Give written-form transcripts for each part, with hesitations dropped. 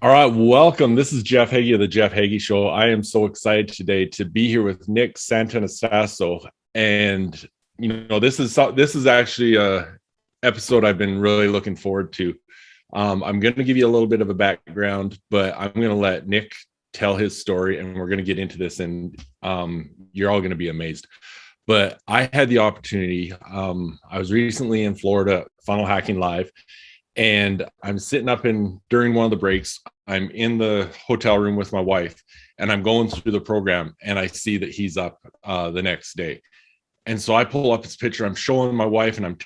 All right, welcome. This is Jeff Heggie of the Jeff Heggie Show. I am so excited today to be here with Nick Santonastasso, and this is actually a episode I've been really looking forward to. I'm going to give you a little bit of a background, but I'm going to let Nick tell his story, and we're going to get into this, and you're all going to be amazed. But I had the opportunity. I was recently in Florida, Funnel Hacking Live. And I'm sitting up during one of the breaks. I'm in the hotel room with my wife, and I'm going through the program, and I see that he's up the next day. And so I pull up his picture. I'm showing my wife, and I'm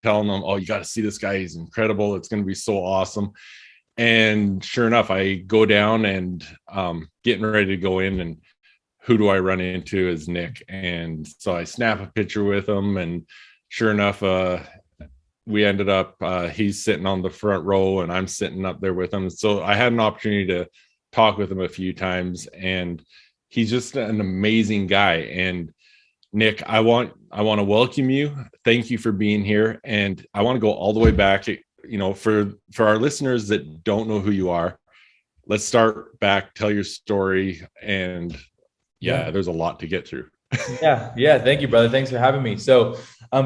telling them, "Oh, you got to see this guy. He's incredible. It's going to be so awesome." And sure enough, I go down and getting ready to go in, and who do I run into is Nick. And so I snap a picture with him, and sure enough, we ended up, he's sitting on the front row and I'm sitting up there with him. So I had an opportunity to talk with him a few times, and he's just an amazing guy. And Nick, I want to welcome you. Thank you for being here. And I want to go all the way back, for our listeners that don't know who you are, let's start back, tell your story. And there's a lot to get through. Yeah. Thank you, brother. Thanks for having me. So,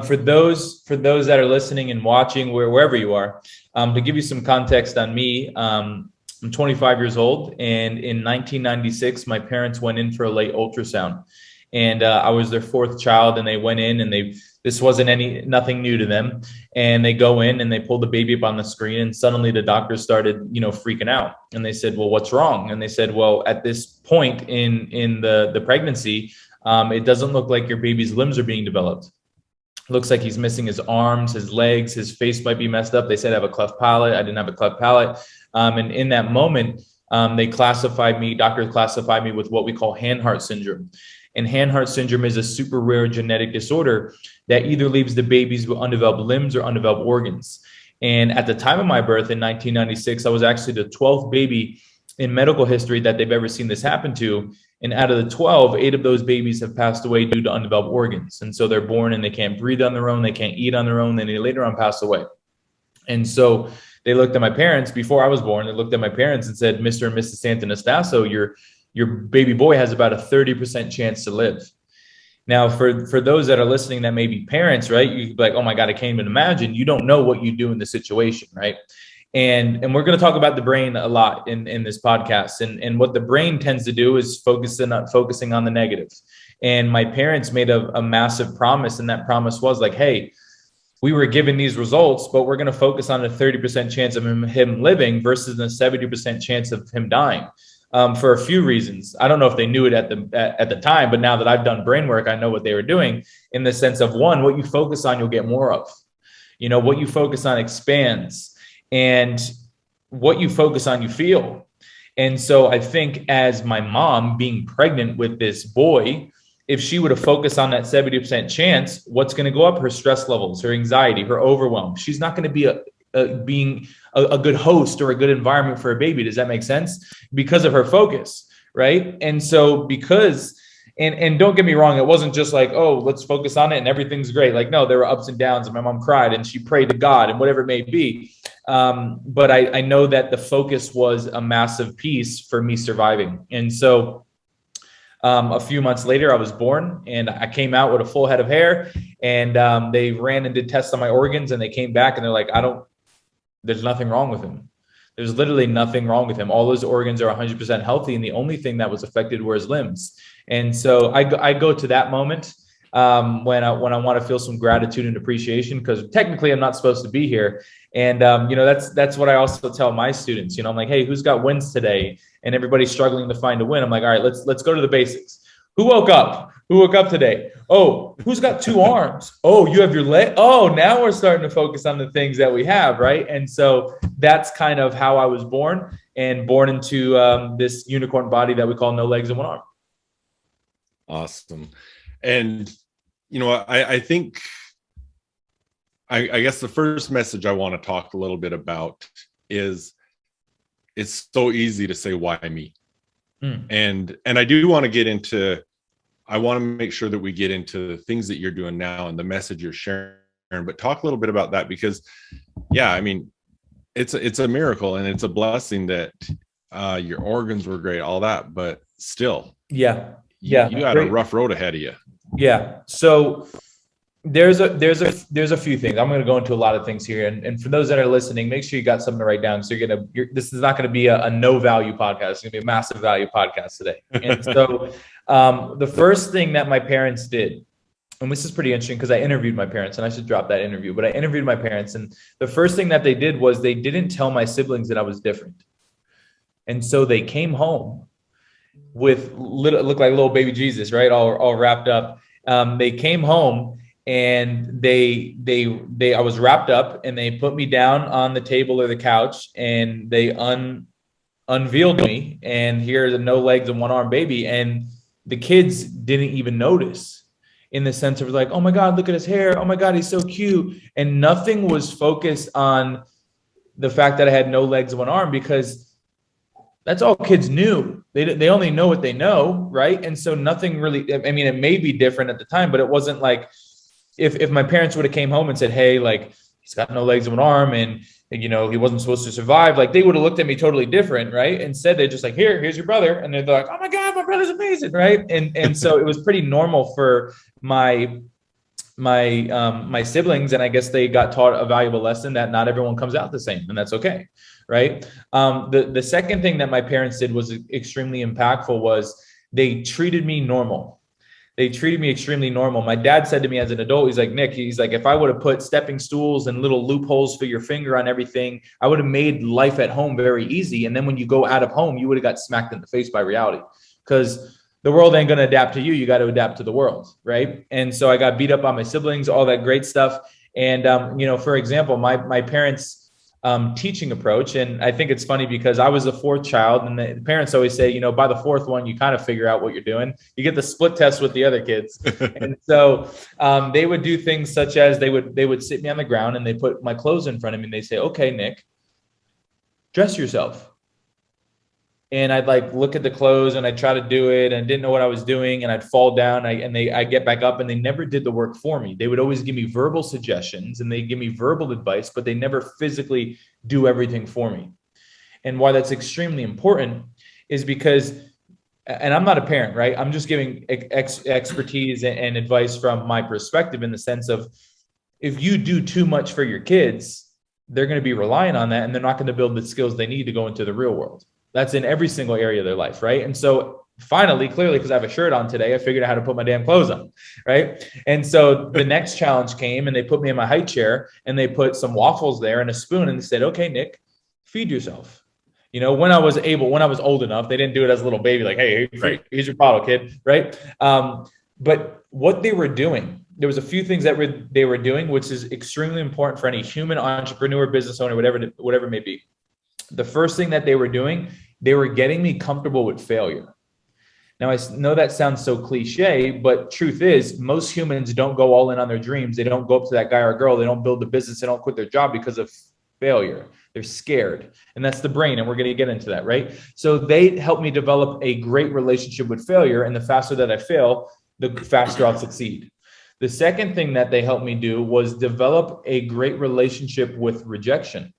for those that are listening and watching, wherever you are, to give you some context on me, I'm 25 years old, and in 1996, my parents went in for a late ultrasound, and I was their fourth child, and they went in, and this wasn't nothing new to them, and they go in and they pull the baby up on the screen, and suddenly the doctor started, freaking out, and they said, "Well, what's wrong?" And they said, "Well, at this point in the pregnancy, it doesn't look like your baby's limbs are being developed. Looks like he's missing his arms, his legs, his face might be messed up." They said I have a cleft palate. I didn't have a cleft palate. And in that moment, doctors classified me with what we call Hanhart Syndrome. And Hanhart Syndrome is a super rare genetic disorder that either leaves the babies with undeveloped limbs or undeveloped organs. And at the time of my birth in 1996, I was actually the 12th baby in medical history that they've ever seen this happen to. And out of the 12, 8 of those babies have passed away due to undeveloped organs. And so they're born and they can't breathe on their own. They can't eat on their own. Then they later on pass away. And so they looked at my parents before I was born. They looked at my parents and said, "Mr. and Mrs. Santonastasso, your baby boy has about a 30% chance to live." Now, for those that are listening that may be parents, right? You'd be like, "Oh my God, I can't even imagine." You don't know what you do in the situation, right? And we're going to talk about the brain a lot in this podcast. And what the brain tends to do is focusing on the negatives. And my parents made a massive promise. And that promise was like, "Hey, we were given these results, but we're going to focus on a 30% chance of him living versus a 70% chance of him dying." For a few reasons. I don't know if they knew it at the time, but now that I've done brain work, I know what they were doing, in the sense of, one, what you focus on, you'll get more of. What you focus on expands. And what you focus on, you feel. And so I think, as my mom being pregnant with this boy, if she would have focused on that 70% chance, what's going to go up? Her stress levels, her anxiety, her overwhelm. She's not going to be being a good host or a good environment for a baby. Does that make sense? Because of her focus, right? And so and don't get me wrong, it wasn't just like, "Oh, let's focus on it and everything's great." Like, no, there were ups and downs, and my mom cried and she prayed to God and whatever it may be. But I know that the focus was a massive piece for me surviving. And so a few months later, I was born, and I came out with a full head of hair, and they ran and did tests on my organs, and they came back and they're like, "There's nothing wrong with him. There's literally nothing wrong with him. All those organs are 100% healthy. And the only thing that was affected were his limbs." And so I go to that moment when I want to feel some gratitude and appreciation, because technically I'm not supposed to be here. And, that's what I also tell my students. I'm like, "Hey, who's got wins today?" And everybody's struggling to find a win. I'm like, "All right, let's go to the basics. Who woke up? Who woke up today? Oh, who's got 2 arms? Oh, you have your leg. Oh, now we're starting to focus on the things that we have." Right. And so that's kind of how I was born into this unicorn body that we call no legs and one arm. Awesome. And, I think, I guess the first message I want to talk a little bit about is, it's so easy to say, "Why me?" And I do want to get into, I want to make sure that we get into the things that you're doing now and the message you're sharing, but talk a little bit about that, because it's a miracle and it's a blessing that your organs were great, all that, but still, Yeah. you got a rough road ahead of you. Yeah. So there's a few things. I'm going to go into a lot of things here. And for those that are listening, make sure you got something to write down. So this is not going to be a no value podcast. It's going to be a massive value podcast today. And so the first thing that my parents did, and this is pretty interesting because I interviewed my parents, and I should drop that interview, but I interviewed my parents, and the first thing that they did was they didn't tell my siblings that I was different. And so they came home with looked like little baby Jesus, right? All wrapped up. They came home and I was wrapped up, and they put me down on the table or the couch, and they unveiled me, and here's a no legs and one arm baby. And the kids didn't even notice, in the sense of like, oh my God, look at his hair. Oh my God, he's so cute. And nothing was focused on the fact that I had no legs and one arm, because that's all kids knew. They only know what they know, right? And so nothing really, I mean, it may be different at the time, but it wasn't like, if my parents would have came home and said, hey, like, he's got no legs and one arm, and he wasn't supposed to survive, like, they would have looked at me totally different, right? Instead, they're just like, here's your brother. And they're like, oh my God, my brother's amazing, right? And so it was pretty normal for my siblings, and I guess they got taught a valuable lesson that not everyone comes out the same, and that's okay, right? The second thing that my parents did was extremely impactful. Was they treated me normal. They treated me extremely normal. My dad said to me as an adult, he's like, Nick, he's like, if I would have put stepping stools and little loopholes for your finger on everything, I would have made life at home very easy. And then when you go out of home, you would have got smacked in the face by reality, because the world ain't going to adapt to you. You got to adapt to the world, right? And so I got beat up by my siblings, all that great stuff. And, for example, my parents' teaching approach, and I think it's funny because I was the fourth child, and the parents always say, by the fourth one, you kind of figure out what you're doing. You get the split test with the other kids. And so they would do things such as they would sit me on the ground, and they put my clothes in front of me, and they say, okay, Nick, dress yourself. And I'd like look at the clothes, and I'd try to do it, and didn't know what I was doing, and I'd fall down, I get back up, and they never did the work for me. They would always give me verbal suggestions, and they give me verbal advice, but they never physically do everything for me. And why that's extremely important is because, and I'm not a parent, right? I'm just giving expertise and advice from my perspective, in the sense of, if you do too much for your kids, they're going to be relying on that, and they're not going to build the skills they need to go into the real world. That's in every single area of their life, right? And so finally, clearly, because I have a shirt on today, I figured out how to put my damn clothes on, right? And so the next challenge came, and they put me in my high chair, and they put some waffles there and a spoon, and they said, okay, Nick, feed yourself. When I was old enough, they didn't do it as a little baby, like, hey, here's your bottle, kid, right? But what they were doing, there was a few things that they were doing, which is extremely important for any human entrepreneur, business owner, whatever it may be. The first thing that they were doing, they were getting me comfortable with failure. Now, I know that sounds so cliche, but truth is, most humans don't go all in on their dreams. They don't go up to that guy or girl. They don't build the business. They don't quit their job because of failure. They're scared. And that's the brain. And we're going to get into that, right? So they helped me develop a great relationship with failure. And the faster that I fail, the faster I'll succeed. The second thing that they helped me do was develop a great relationship with rejection.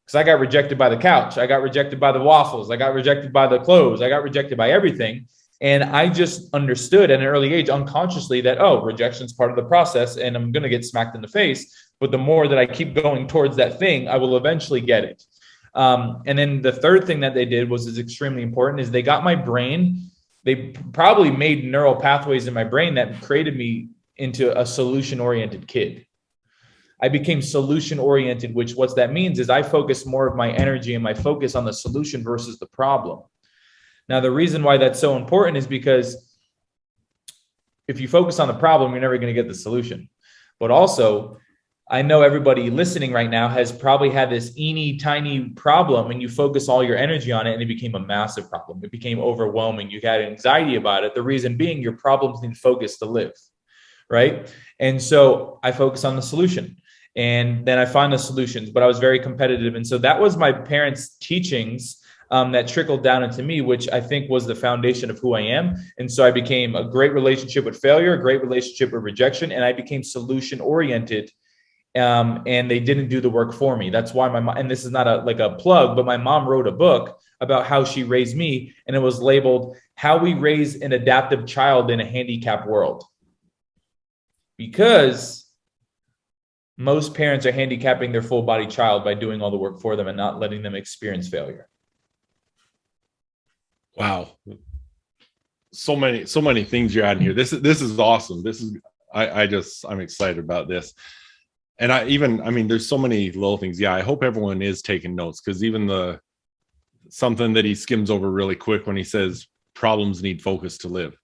Because I got rejected by the couch. I got rejected by the waffles. I got rejected by the clothes. I got rejected by everything. And I just understood at an early age, unconsciously, that, rejection is part of the process, and I'm going to get smacked in the face. But the more that I keep going towards that thing, I will eventually get it. And then the third thing that they did is extremely important, is they got my brain. They probably made neural pathways in my brain that created me into a solution-oriented kid. I became solution-oriented, which what that means is I focus more of my energy and my focus on the solution versus the problem. Now, the reason why that's so important is because if you focus on the problem, you're never going to get the solution. But also, I know everybody listening right now has probably had this teeny tiny problem, and you focus all your energy on it, and it became a massive problem. It became overwhelming. You had anxiety about it. The reason being, your problems need focus to live, right? And so I focus on the solution. And then I find the solutions, but I was very competitive. And so that was my parents' teachings that trickled down into me, which I think was the foundation of who I am. And so I became a great relationship with failure, a great relationship with rejection, and I became solution-oriented. And they didn't do the work for me. That's why my mom, and this is not like a plug, but my mom wrote a book about how she raised me, and it was labeled "How We Raise an Adaptive Child in a Handicapped World." Because most parents are handicapping their full body child by doing all the work for them and not letting them experience failure. Wow. So many things you're adding here. This is awesome. I'm excited about this. And there's so many little things. Yeah, I hope everyone is taking notes, because even something that he skims over really quick when he says problems need focus to live,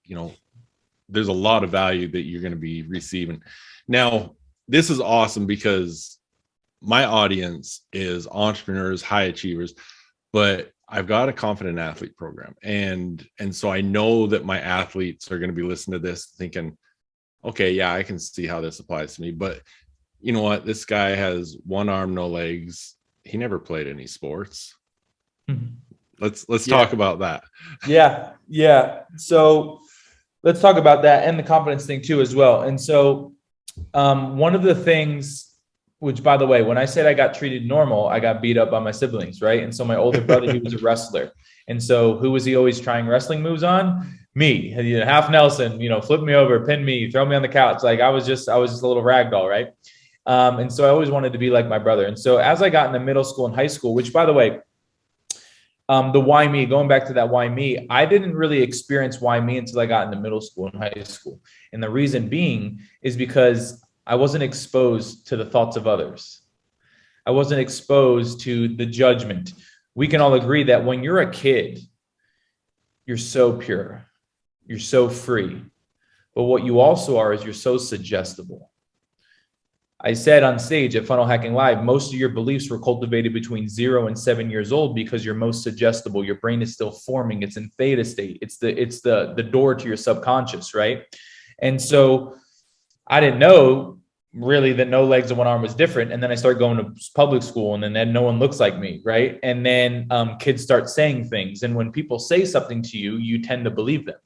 there's a lot of value that you're going to be receiving. Now, this is awesome because my audience is entrepreneurs, high achievers, but I've got a confident athlete program. And so I know that my athletes are going to be listening to this thinking, okay, yeah, I can see how this applies to me. But you know what? This guy has one arm, no legs. He never played any sports. Mm-hmm. Let's talk about that. Yeah. So let's talk about that and the confidence thing too as well. And so one of the things, which by the way, when I said I got treated normal, I got beat up by my siblings, right? And so my older brother, he was a wrestler. And so who was he always trying wrestling moves on? Me, half Nelson, flip me over, pin me, throw me on the couch. Like I was just a little rag doll, right? And so I always wanted to be like my brother. And so as I got into middle school and high school, which by the way, the why me, going back to that why me, I didn't really experience why me until I got into middle school and high school. And the reason being is because I wasn't exposed to the thoughts of others. I wasn't exposed to the judgment. We can all agree that when you're a kid, you're so pure, you're so free. But what you also are is you're so suggestible. I said on stage at Funnel Hacking Live, most of your beliefs were cultivated between 0 and 7 years old because you're most suggestible. Your brain is still forming. It's in theta state. It's the door to your subconscious, right? And so I didn't know really that no legs and one arm was different. And then I started going to public school, and then no one looks like me, right? And then kids start saying things. And when people say something to you, you tend to believe them.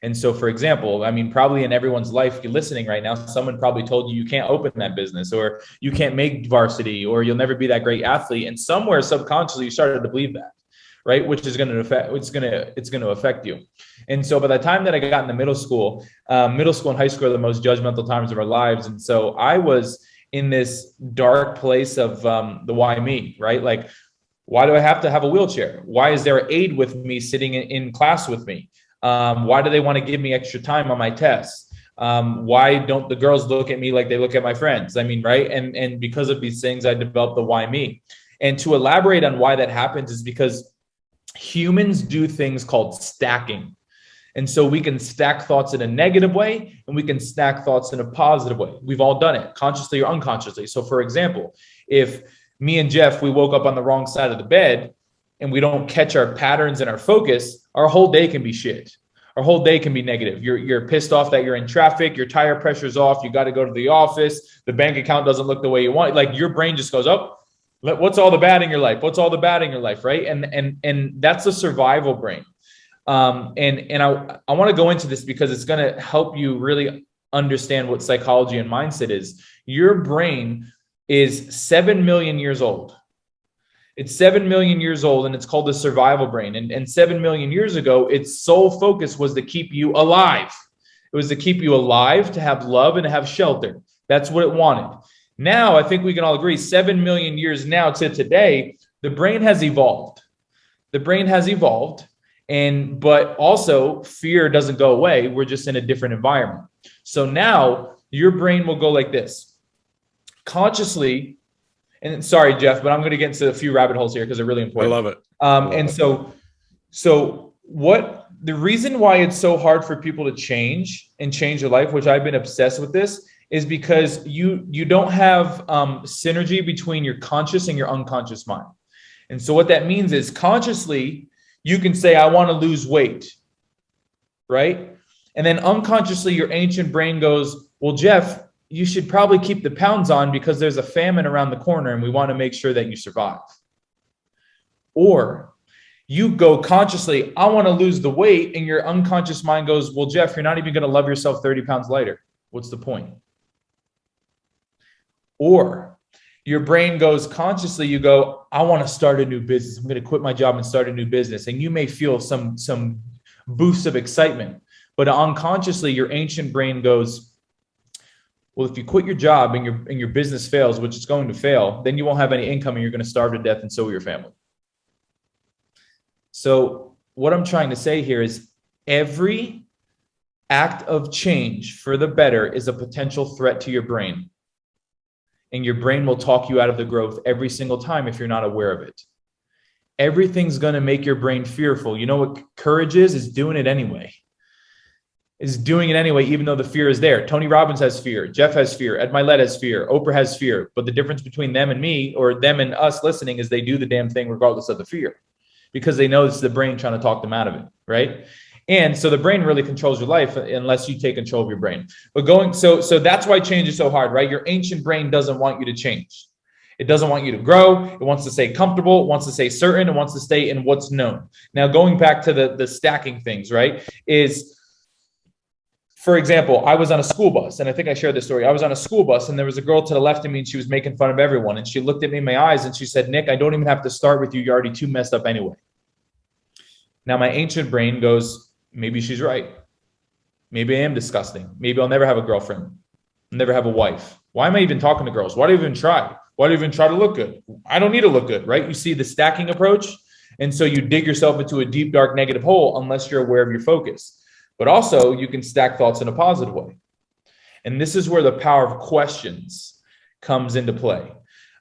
And so, for example, probably in everyone's life, you're listening right now, someone probably told you can't open that business, or you can't make varsity, or you'll never be that great athlete. And somewhere subconsciously, you started to believe that, right? Which is going to affect you. And so by the time that I got into middle school and high school are the most judgmental times of our lives. And so I was in this dark place of the why me, right? Like, why do I have to have a wheelchair? Why is there an aide with me sitting in class with me? Why do they want to give me extra time on my tests? Why don't the girls look at me like they look at my friends? Right? And because of these things, I developed the why me. And to elaborate on why that happens is because humans do things called stacking. And so we can stack thoughts in a negative way, and we can stack thoughts in a positive way. We've all done it, consciously or unconsciously. So for example, if me and Jeff, we woke up on the wrong side of the bed and we don't catch our patterns and our focus, our whole day can be shit. Our whole day can be negative. You're pissed off that you're in traffic, your tire pressure's off, you got to go to the office, the bank account doesn't look the way you want. Like your brain just goes, oh, what's all the bad in your life? What's all the bad in your life, right? And that's a survival brain. And I want to go into this because it's going to help you really understand what psychology and mindset is. Your brain is 7 million years old. It's 7 million years old, and it's called the survival brain. And 7 million years ago, its sole focus was to keep you alive. It was to keep you alive, to have love, and to have shelter. That's what it wanted. Now, I think we can all agree, 7 million years now to today, the brain has evolved. The brain has evolved, but also fear doesn't go away. We're just in a different environment. So now your brain will go like this. Consciously, and sorry, Jeff, but I'm going to get into a few rabbit holes here because they're really important. I love it. So the reason why it's so hard for people to change their life, which I've been obsessed with this, is because you don't have synergy between your conscious and your unconscious mind. And so what that means is consciously, you can say, I want to lose weight, right? And then unconsciously, your ancient brain goes, well, Jeff, you should probably keep the pounds on because there's a famine around the corner and we want to make sure that you survive. Or you go consciously, I want to lose the weight, and your unconscious mind goes, well, Jeff, you're not even going to love yourself 30 pounds lighter. What's the point? Or Your brain goes consciously, you go, I want to start a new business. I'm going to quit my job and start a new business. And you may feel some boosts of excitement, but unconsciously your ancient brain goes, well, if you quit your job and your business fails, which is going to fail, then you won't have any income and you're going to starve to death, and so will your family. So what I'm trying to say here is every act of change for the better is a potential threat to your brain. And your brain will talk you out of the growth every single time if you're not aware of it. Everything's going to make your brain fearful. You know what courage is doing it anyway. Is doing it anyway, even though the fear is there. Tony Robbins has fear. Jeff has fear. Ed Milet has fear. Oprah has fear. But the difference between them and me, or them and us listening, is they do the damn thing regardless of the fear, because they know it's the brain trying to talk them out of it, right? And so the brain really controls your life unless you take control of your brain. But so that's why change is so hard, right? Your ancient brain doesn't want you to change. It doesn't want you to grow. It wants to stay comfortable. It wants to stay certain. It wants to stay in what's known. Now, going back to the stacking things, right, is, for example, I was on a school bus, and I think I shared this story. I was on a school bus, and there was a girl to the left of me, and she was making fun of everyone. And she looked at me in my eyes, and she said, Nick, I don't even have to start with you. You're already too messed up anyway. Now, my ancient brain goes, maybe she's right. Maybe I am disgusting. Maybe I'll never have a girlfriend. I'll never have a wife. Why am I even talking to girls? Why do I even try? Why do I even try to look good? I don't need to look good, right? You see the stacking approach. And so you dig yourself into a deep, dark, negative hole unless you're aware of your focus. But also you can stack thoughts in a positive way. And this is where the power of questions comes into play.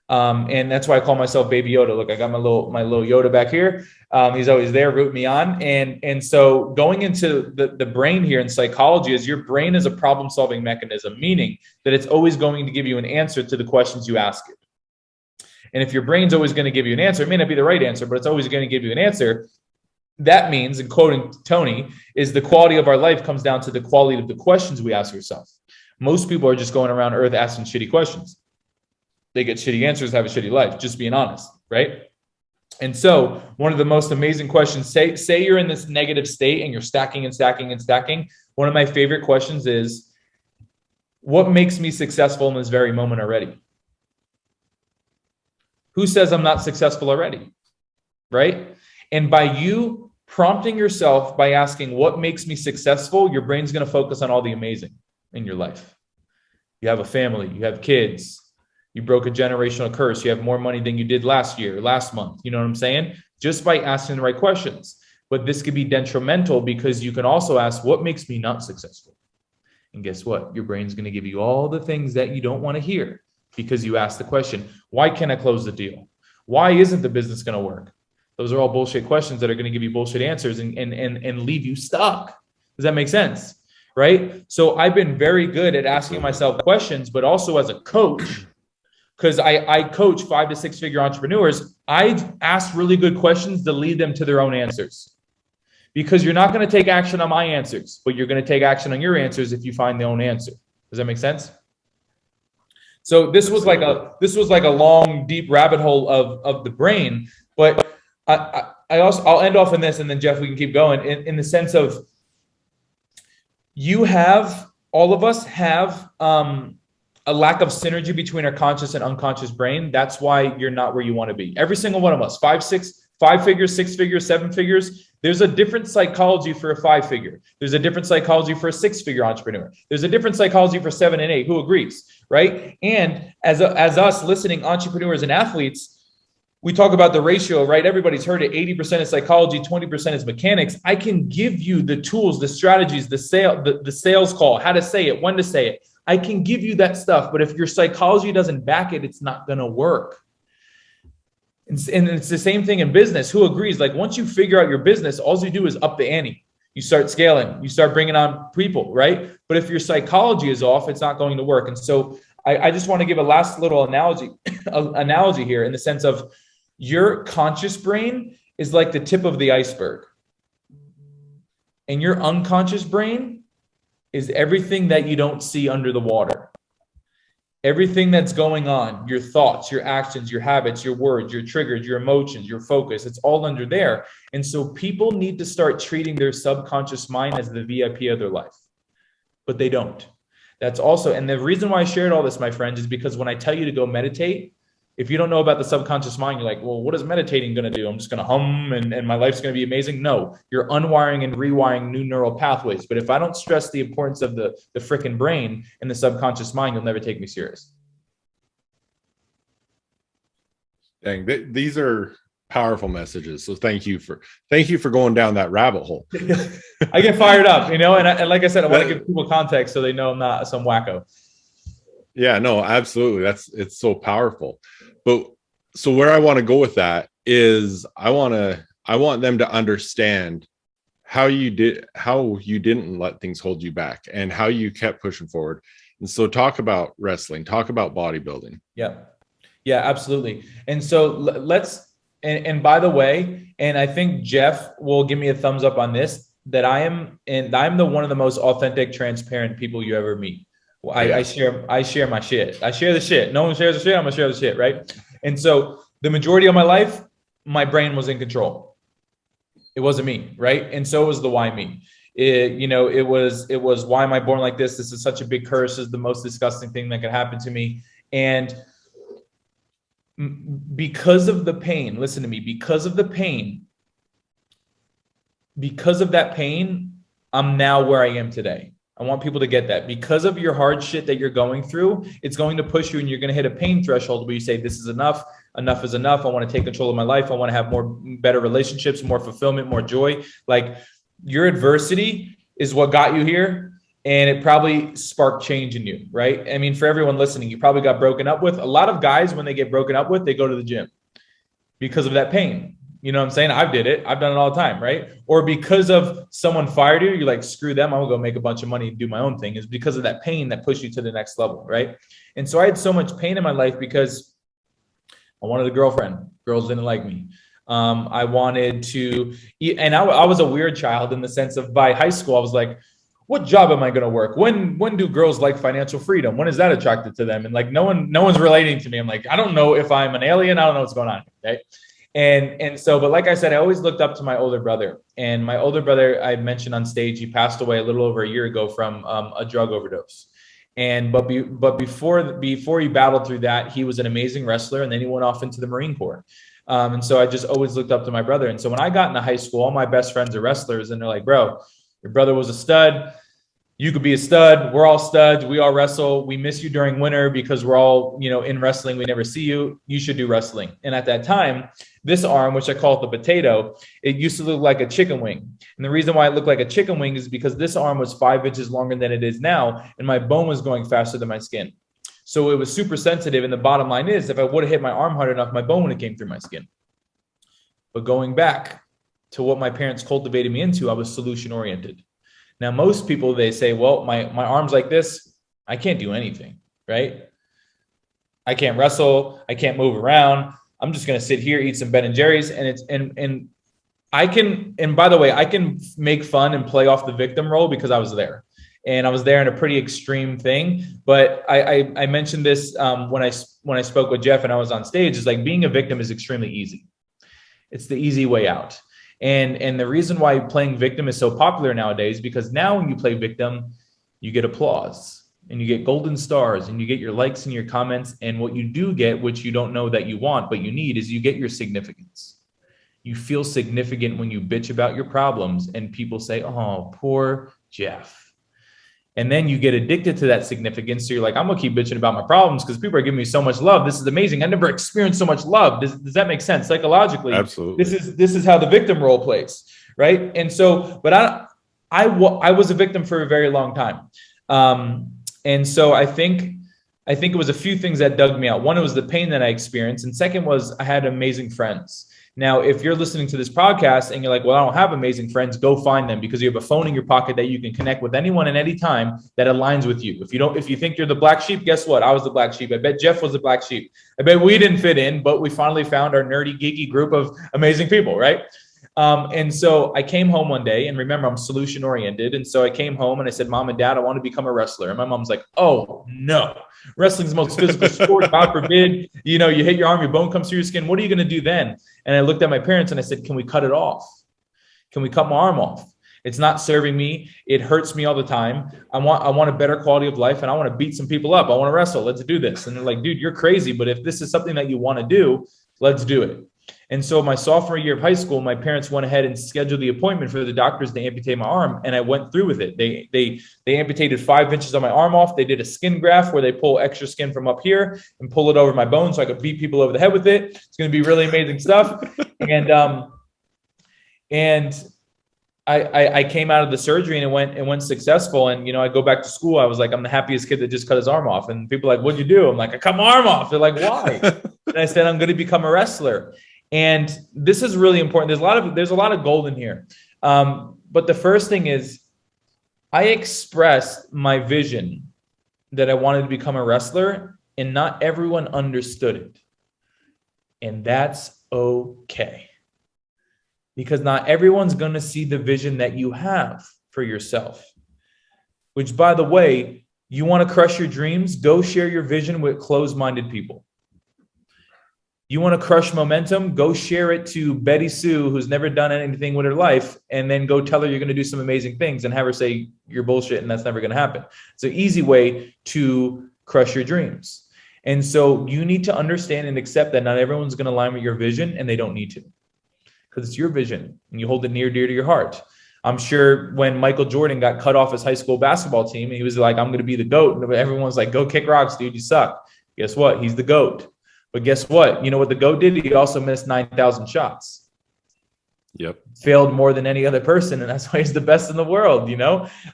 And that's why I call myself Baby Yoda. Look, I got my little Yoda back here. He's always there rooting me on. And so going into the brain here in psychology is your brain is a problem solving mechanism, meaning that it's always going to give you an answer to the questions you ask it. And if your brain's always going to give you an answer, it may not be the right answer, but it's always going to give you an answer. That means, and quoting Tony, is the quality of our life comes down to the quality of the questions we ask ourselves. Most people are just going around earth asking shitty questions. They get shitty answers, have a shitty life, just being honest, right? And so one of the most amazing questions, say you're in this negative state and you're stacking and stacking and stacking. One of my favorite questions is, what makes me successful in this very moment already? Who says I'm not successful already, right? And by you prompting yourself by asking what makes me successful, your brain's going to focus on all the amazing in your life. You have a family, you have kids, you broke a generational curse, you have more money than you did last year, last month. You know what I'm saying? Just by asking the right questions. But this could be detrimental because you can also ask, what makes me not successful? And guess what? Your brain's going to give you all the things that you don't want to hear because you asked the question, why can't I close the deal? Why isn't the business going to work? Those are all bullshit questions that are going to give you bullshit answers and leave you stuck. Does that make sense? Right? So I've been very good at asking myself questions, but also as a coach, because I coach 5 to 6 figure entrepreneurs, I ask really good questions to lead them to their own answers. Because you're not going to take action on my answers, but you're going to take action on your answers if you find the own answer. Does that make sense? So this was like a long, deep rabbit hole of the brain, but I'll end off in this, and then Jeff, we can keep going in the sense of all of us have a lack of synergy between our conscious and unconscious brain. That's why you're not where you want to be. Every single one of us, 5 figures, 6 figures, 7 figures. There's a different psychology for a 5 figure. There's a different psychology for a 6 figure entrepreneur. There's a different psychology for 7 and 8. Who agrees? Right? And as us listening entrepreneurs and athletes, we talk about the ratio, right? Everybody's heard it. 80% is psychology, 20% is mechanics. I can give you the tools, the strategies, the sales call, how to say it, when to say it. I can give you that stuff, but if your psychology doesn't back it, it's not going to work. And it's the same thing in business. Who agrees? Like once you figure out your business, all you do is up the ante. You start scaling, you start bringing on people, right? But if your psychology is off, it's not going to work. And so I just want to give a last little analogy here in the sense of your conscious brain is like the tip of the iceberg. And your unconscious brain is everything that you don't see under the water. Everything that's going on, your thoughts, your actions, your habits, your words, your triggers, your emotions, your focus, it's all under there. And so people need to start treating their subconscious mind as the VIP of their life, but they don't. That's also, and the reason why I shared all this, my friends, is because when I tell you to go meditate, If you don't know about the subconscious mind, you're like, well, what is meditating going to do? I'm just going to hum and my life's going to be amazing. No, you're unwiring and rewiring new neural pathways. But if I don't stress the importance of the freaking brain and the subconscious mind, you'll never take me serious. Dang, these are powerful messages. So thank you for going down that rabbit hole. I get fired up, and like I said, I want to give people context so they know I'm not some wacko. Yeah, no, absolutely. It's so powerful. But so where I want to go with that is I want them to understand how you didn't let things hold you back and how you kept pushing forward. And so talk about wrestling, talk about bodybuilding. Yeah, absolutely. And so and by the way, and I think Jeff will give me a thumbs up on this, that I'm the one of the most authentic, transparent people you ever meet. I share my shit. I share the shit. No one shares the shit. I'm gonna share the shit, right? And so the majority of my life, my brain was in control. It wasn't me, right? And so was the why me. It was why am I born like this? This is such a big curse. This is the most disgusting thing that could happen to me. And because of the pain, listen to me. Because of the pain, because of that pain, I'm now where I am today. I want people to get that. Because of your hard shit that you're going through, it's going to push you and you're going to hit a pain threshold where you say, this is enough. Enough is enough. I want to take control of my life. I want to have better relationships, more fulfillment, more joy. Like, your adversity is what got you here. And it probably sparked change in you, right? I mean, for everyone listening, you probably got broken up with. A lot of guys, when they get broken up with, they go to the gym because of that pain. You know what I'm saying? I've did it. I've done it all the time, right? Or because of someone fired you, you're like, screw them. I'm gonna go make a bunch of money and do my own thing. It's because of that pain that pushed you to the next level, right? And so I had so much pain in my life because I wanted a girlfriend. Girls didn't like me. I wanted to, and I was a weird child in the sense of, by high school, I was like, what job am I going to work? When do girls like financial freedom? When is that attractive to them? And like, no one's relating to me. I'm like, I don't know if I'm an alien. I don't know what's going on. Right. And so, but like I said, I always looked up to my older brother, and my older brother, I mentioned on stage, he passed away a little over a year ago from a drug overdose. But before he battled through that, he was an amazing wrestler. And then he went off into the Marine Corps. And so I just always looked up to my brother. And so when I got into high school, all my best friends are wrestlers, and they're like, bro, your brother was a stud. You could be a stud. We're all studs. We all wrestle. We miss you during winter because we're all, in wrestling. We never see you. You should do wrestling. And at that time, this arm, which I call it the potato, it used to look like a chicken wing. And the reason why it looked like a chicken wing is because this arm was 5 inches longer than it is now. And my bone was going faster than my skin. So it was super sensitive. And the bottom line is, if I would have hit my arm hard enough, my bone would have came through my skin. But going back to what my parents cultivated me into, I was solution oriented. Now, most people, they say, well, my arm's like this. I can't do anything, right? I can't wrestle. I can't move around. I'm just going to sit here, eat some Ben and Jerry's. And I can, and by the way, I can make fun and play off the victim role because I was there. And I was there in a pretty extreme thing. But I mentioned this when I spoke with Jeff and I was on stage, is like, being a victim is extremely easy. It's the easy way out. And the reason why playing victim is so popular nowadays, because now when you play victim, you get applause and you get golden stars and you get your likes and your comments. And what you do get, which you don't know that you want, but you need, is you get your significance. You feel significant when you bitch about your problems and people say, oh, poor Jeff. And then you get addicted to that significance. So you're like, I'm going to keep bitching about my problems because people are giving me so much love. This is amazing. I never experienced so much love. Does that make sense? Psychologically, absolutely. This is how the victim role plays, right? And so, but I was a victim for a very long time. And so I think it was a few things that dug me out. One, it was the pain that I experienced. And second was I had amazing friends. Now, if you're listening to this podcast and you're like, well, I don't have amazing friends, go find them, because you have a phone in your pocket that you can connect with anyone at any time that aligns with you. If you think you're the black sheep, guess what? I was the black sheep. I bet Jeff was the black sheep. I bet we didn't fit in, but we finally found our nerdy, geeky group of amazing people, right? And so I came home one day, and remember, I'm solution oriented. And so I came home and I said, Mom and Dad, I want to become a wrestler. And my mom's like, oh no, wrestling's the most physical sport. God forbid, you hit your arm, your bone comes through your skin. What are you going to do then? And I looked at my parents and I said, can we cut it off? Can we cut my arm off? It's not serving me. It hurts me all the time. I want a better quality of life, and I want to beat some people up. I want to wrestle. Let's do this. And they're like, dude, you're crazy. But if this is something that you want to do, let's do it. And so my sophomore year of high school, my parents went ahead and scheduled the appointment for the doctors to amputate my arm. And I went through with it. They amputated 5 inches of my arm off. They did a skin graft where they pull extra skin from up here and pull it over my bone so I could beat people over the head with it. It's going to be really amazing stuff. And I came out of the surgery and it went successful. And, I go back to school. I was like, I'm the happiest kid that just cut his arm off. And people are like, what'd you do? I'm like, I cut my arm off. They're like, why? And I said, I'm going to become a wrestler. And this is really important. There's a lot of gold in here. But the first thing is I expressed my vision that I wanted to become a wrestler, and not everyone understood it. And that's okay. Because not everyone's going to see the vision that you have for yourself. Which, by the way, you want to crush your dreams, go share your vision with closed-minded people. You want to crush momentum, go share it to Betty Sue, who's never done anything with her life, and then go tell her you're going to do some amazing things and have her say you're bullshit and that's never going to happen. It's an easy way to crush your dreams. And so you need to understand and accept that not everyone's going to align with your vision, and they don't need to, because it's your vision and you hold it near, dear to your heart. I'm sure when Michael Jordan got cut off his high school basketball team, he was like, I'm going to be the GOAT. And everyone's like, go kick rocks, dude, you suck. Guess what? He's the GOAT. But guess what? You know what the GOAT did? He also missed 9,000 shots. Yep. Failed more than any other person. And that's why he's the best in the world,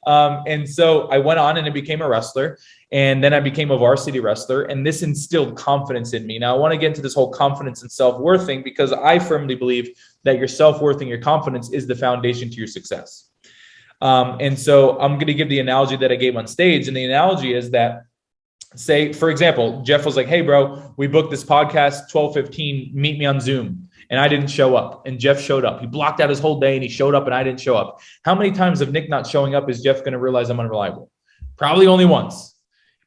And so I went on and I became a wrestler. And then I became a varsity wrestler. And this instilled confidence in me. Now I want to get into this whole confidence and self-worth thing, because I firmly believe that your self-worth and your confidence is the foundation to your success. And so I'm going to give the analogy that I gave on stage. And the analogy is that, say, for example, Jeff was like, hey, bro, we booked this podcast, 12:15, meet me on Zoom. And I didn't show up. And Jeff showed up. He blocked out his whole day and he showed up and I didn't show up. How many times of Nick not showing up is Jeff going to realize I'm unreliable? Probably only once.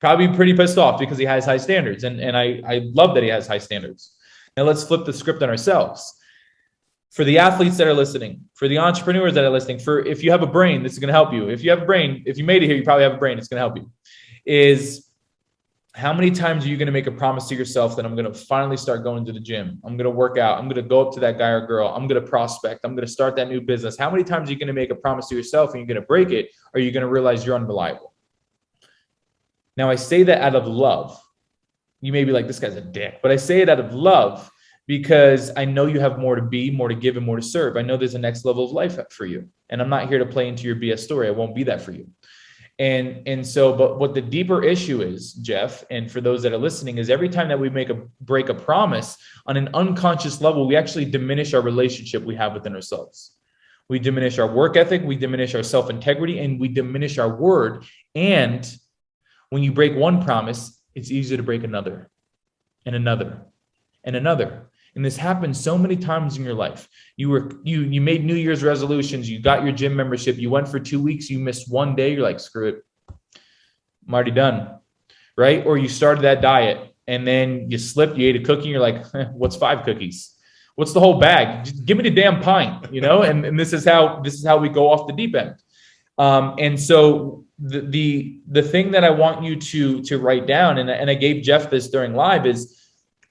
Probably pretty pissed off because he has high standards. And I love that he has high standards. Now let's flip the script on ourselves. For the athletes that are listening, for the entrepreneurs that are listening, for if you have a brain, this is going to help you. If you have a brain, if you made it here, you probably have a brain. It's going to help you. Is how many times are you going to make a promise to yourself that I'm going to finally start going to the gym? I'm going to work out. I'm going to go up to that guy or girl. I'm going to prospect. I'm going to start that new business. How many times are you going to make a promise to yourself and you're going to break it? Or are you going to realize you're unreliable? Now, I say that out of love. You may be like, this guy's a dick, but I say it out of love because I know you have more to be, more to give, and more to serve. I know there's a next level of life for you. And I'm not here to play into your BS story. I won't be that for you. And so, but what the deeper issue is, Jeff, and for those that are listening, is every time that we break a promise on an unconscious level, we actually diminish our relationship we have within ourselves. We diminish our work ethic, we diminish our self-integrity, and we diminish our word. And when you break one promise, it's easier to break another and another and another. And this happens so many times in your life. You made New Year's resolutions. You got your gym membership. You went for 2 weeks. You missed one day. You're like, screw it. I'm already done. Right? Or you started that diet and then you slipped. You ate a cookie. And you're like, what's 5 cookies? What's the whole bag? Just give me the damn pint, And this is how we go off the deep end. And so the thing that I want you to write down, and I gave Jeff this during live, is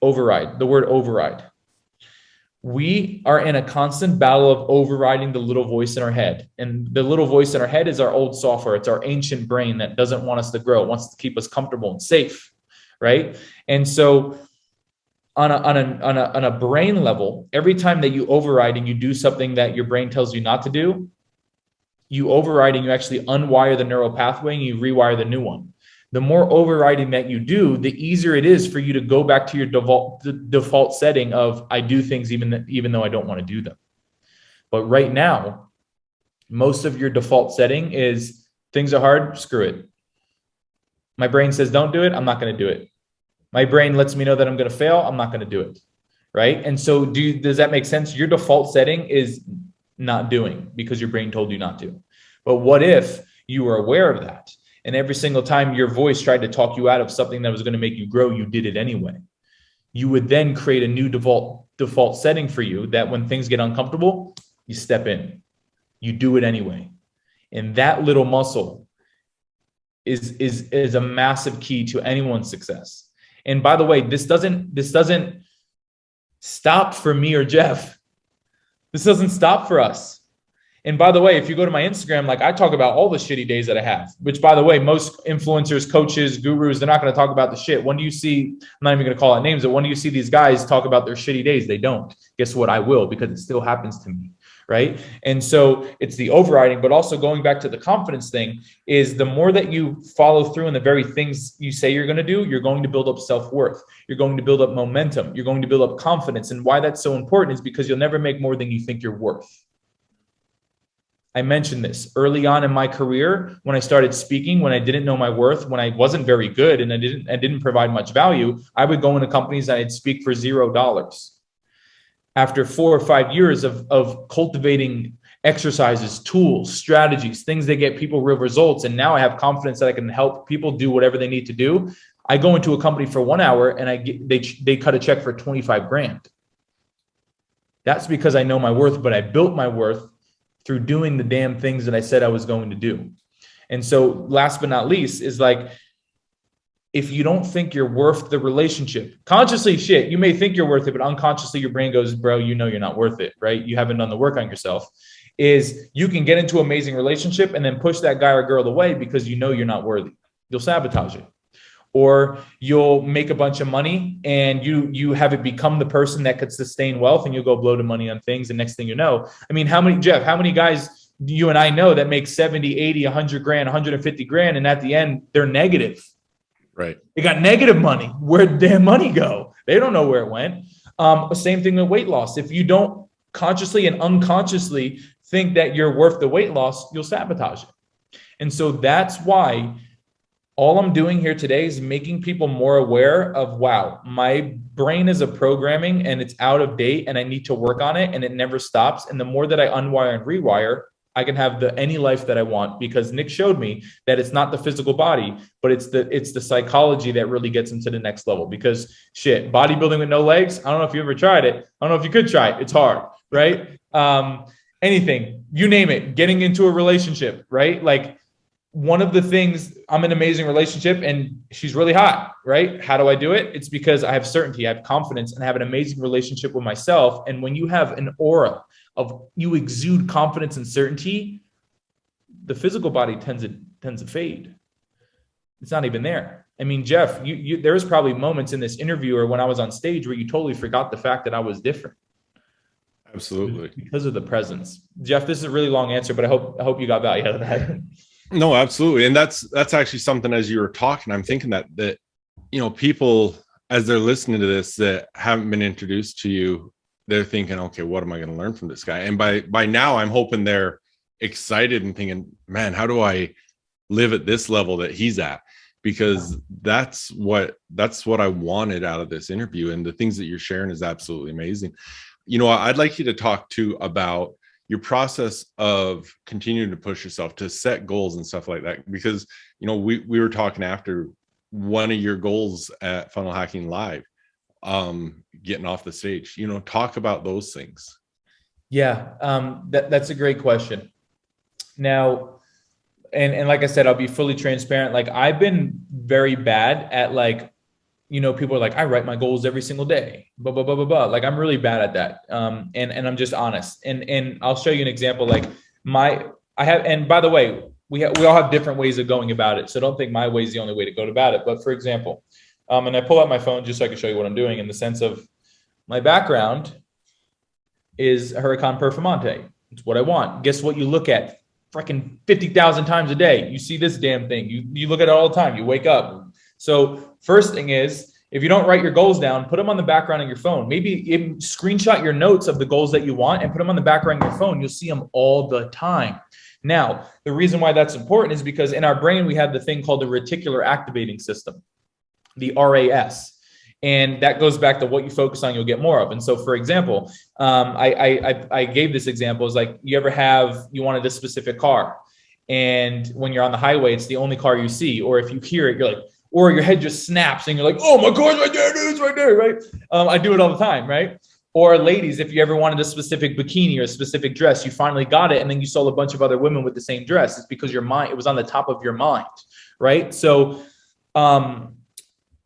override. The word override. We are in a constant battle of overriding the little voice in our head. And the little voice in our head is our old software. It's our ancient brain that doesn't want us to grow. It wants to keep us comfortable and safe, right? And so on a brain level, every time that you override and you do something that your brain tells you not to do, you override and you actually unwire the neural pathway and you rewire the new one. The more overriding that you do, the easier it is for you to go back to your default setting of I do things even though I don't want to do them. But right now, most of your default setting is things are hard, screw it. My brain says don't do it, I'm not going to do it. My brain lets me know that I'm going to fail, I'm not going to do it. Right? And so does that make sense? Your default setting is not doing because your brain told you not to. But what if you were aware of that? And every single time your voice tried to talk you out of something that was going to make you grow, you did it anyway. You would then create a new default setting for you that when things get uncomfortable, you step in. You do it anyway. And that little muscle is a massive key to anyone's success. And by the way, this doesn't stop for me or Jeff. This doesn't stop for us. And by the way, if you go to my Instagram, like I talk about all the shitty days that I have, which by the way, most influencers, coaches, gurus, they're not going to talk about the shit. When do you see, I'm not even going to call out names, but when do you see these guys talk about their shitty days? They don't. Guess what? I will, because it still happens to me. Right. And so it's the overriding, but also going back to the confidence thing is the more that you follow through in the very things you say you're going to do, you're going to build up self-worth. You're going to build up momentum. You're going to build up confidence. And why that's so important is because you'll never make more than you think you're worth. I mentioned this early on in my career when I started speaking, when I didn't know my worth, when I wasn't very good and I didn't provide much value, I would go into companies and I'd speak for $0. After 4 or 5 years of cultivating exercises, tools, strategies, things that get people real results, and now I have confidence that I can help people do whatever they need to do, I go into a company for 1 hour and they cut a check for 25 grand. That's because I know my worth, but I built my worth through doing the damn things that I said I was going to do. And so last but not least is like, if you don't think you're worth the relationship, consciously, shit, you may think you're worth it, but unconsciously your brain goes, bro, you know you're not worth it, right? You haven't done the work on yourself. Is you can get into an amazing relationship and then push that guy or girl away because you know you're not worthy. You'll sabotage it. Or you'll make a bunch of money and you have it become the person that could sustain wealth, and you'll go blow the money on things. And next thing you know, I mean, how many guys do you and I know that make 70, 80, 100 grand, 150 grand, and at the end they're negative? Right. They got negative money. Where'd their money go? They don't know where it went. Same thing with weight loss. If you don't consciously and unconsciously think that you're worth the weight loss, you'll sabotage it. And so that's why all I'm doing here today is making people more aware of, wow, my brain is a programming and it's out of date and I need to work on it and it never stops. And the more that I unwire and rewire, I can have any life that I want, because Nick showed me that it's not the physical body, but it's the psychology that really gets him to the next level. Because shit, bodybuilding with no legs, I don't know if you ever tried it. I don't know if you could try it. It's hard, right? Anything, you name it, getting into a relationship, right? Like one of the things, I'm in an amazing relationship and she's really hot, right? How do I do it? It's because I have certainty, I have confidence, and I have an amazing relationship with myself. And when you have an aura of, you exude confidence and certainty, the physical body tends to fade. It's not even there. I mean, Jeff, there was probably moments in this interview or when I was on stage where you totally forgot the fact that I was different. Absolutely. Because of the presence. Jeff, this is a really long answer, but I hope you got value out of that. No, absolutely. And that's actually something, as you were talking, I'm thinking that you know, people, as they're listening to this that haven't been introduced to you, they're thinking, okay, what am I going to learn from this guy? And by now I'm hoping they're excited and thinking, man, how do I live at this level that he's at? Because that's what I wanted out of this interview. And the things that you're sharing is absolutely amazing. You know, I'd like you to talk too about your process of continuing to push yourself to set goals and stuff like that. Because, you know, we were talking after one of your goals at Funnel Hacking Live, getting off the stage, you know, talk about those things. Yeah. That's a great question. Now, and like I said, I'll be fully transparent. Like I've been very bad at, like, you know, people are like, I write my goals every single day, blah, blah, blah, blah, blah. Like I'm really bad at that. And I'm just honest. And I'll show you an example. Like and by the way, we all have different ways of going about it. So don't think my way is the only way to go about it. But for example, and I pull out my phone just so I can show you what I'm doing, in the sense of my background is Huracan Performante. It's what I want. Guess what you look at freaking 50,000 times a day? You see this damn thing. You look at it all the time. You wake up. So first thing is, if you don't write your goals down, put them on the background of your phone. Maybe screenshot your notes of the goals that you want and put them on the background of your phone. You'll see them all the time. Now, the reason why that's important is because in our brain, we have the thing called the reticular activating system, the RAS. And that goes back to what you focus on, you'll get more of. And so, for example, I gave this example. It's like, you wanted a specific car, and when you're on the highway, it's the only car you see. Or if you hear it, you're like, or your head just snaps and you're like, oh my God, right there, it is right there, right? I do it all the time, right? Or ladies, if you ever wanted a specific bikini or a specific dress, you finally got it, and then you saw a bunch of other women with the same dress. It's because your mind, it was on the top of your mind, right? So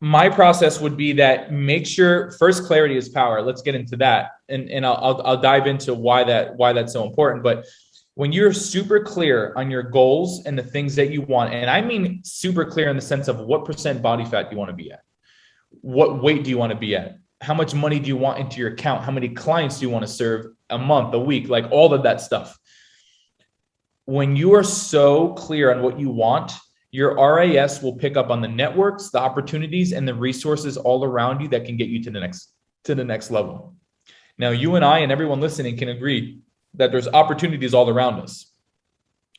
my process would be that make sure first, clarity is power. Let's get into that, and I'll dive into why that's so important. But when you're super clear on your goals and the things that you want, and I mean super clear in the sense of what % body fat do you want to be at, what weight do you want to be at, how much money do you want into your account, how many clients do you want to serve a month, a week, like all of that stuff. When you are so clear on what you want, your RAS will pick up on the networks, the opportunities, and the resources all around you that can get you to the next level. Now, you and I and everyone listening can agree that there's opportunities all around us.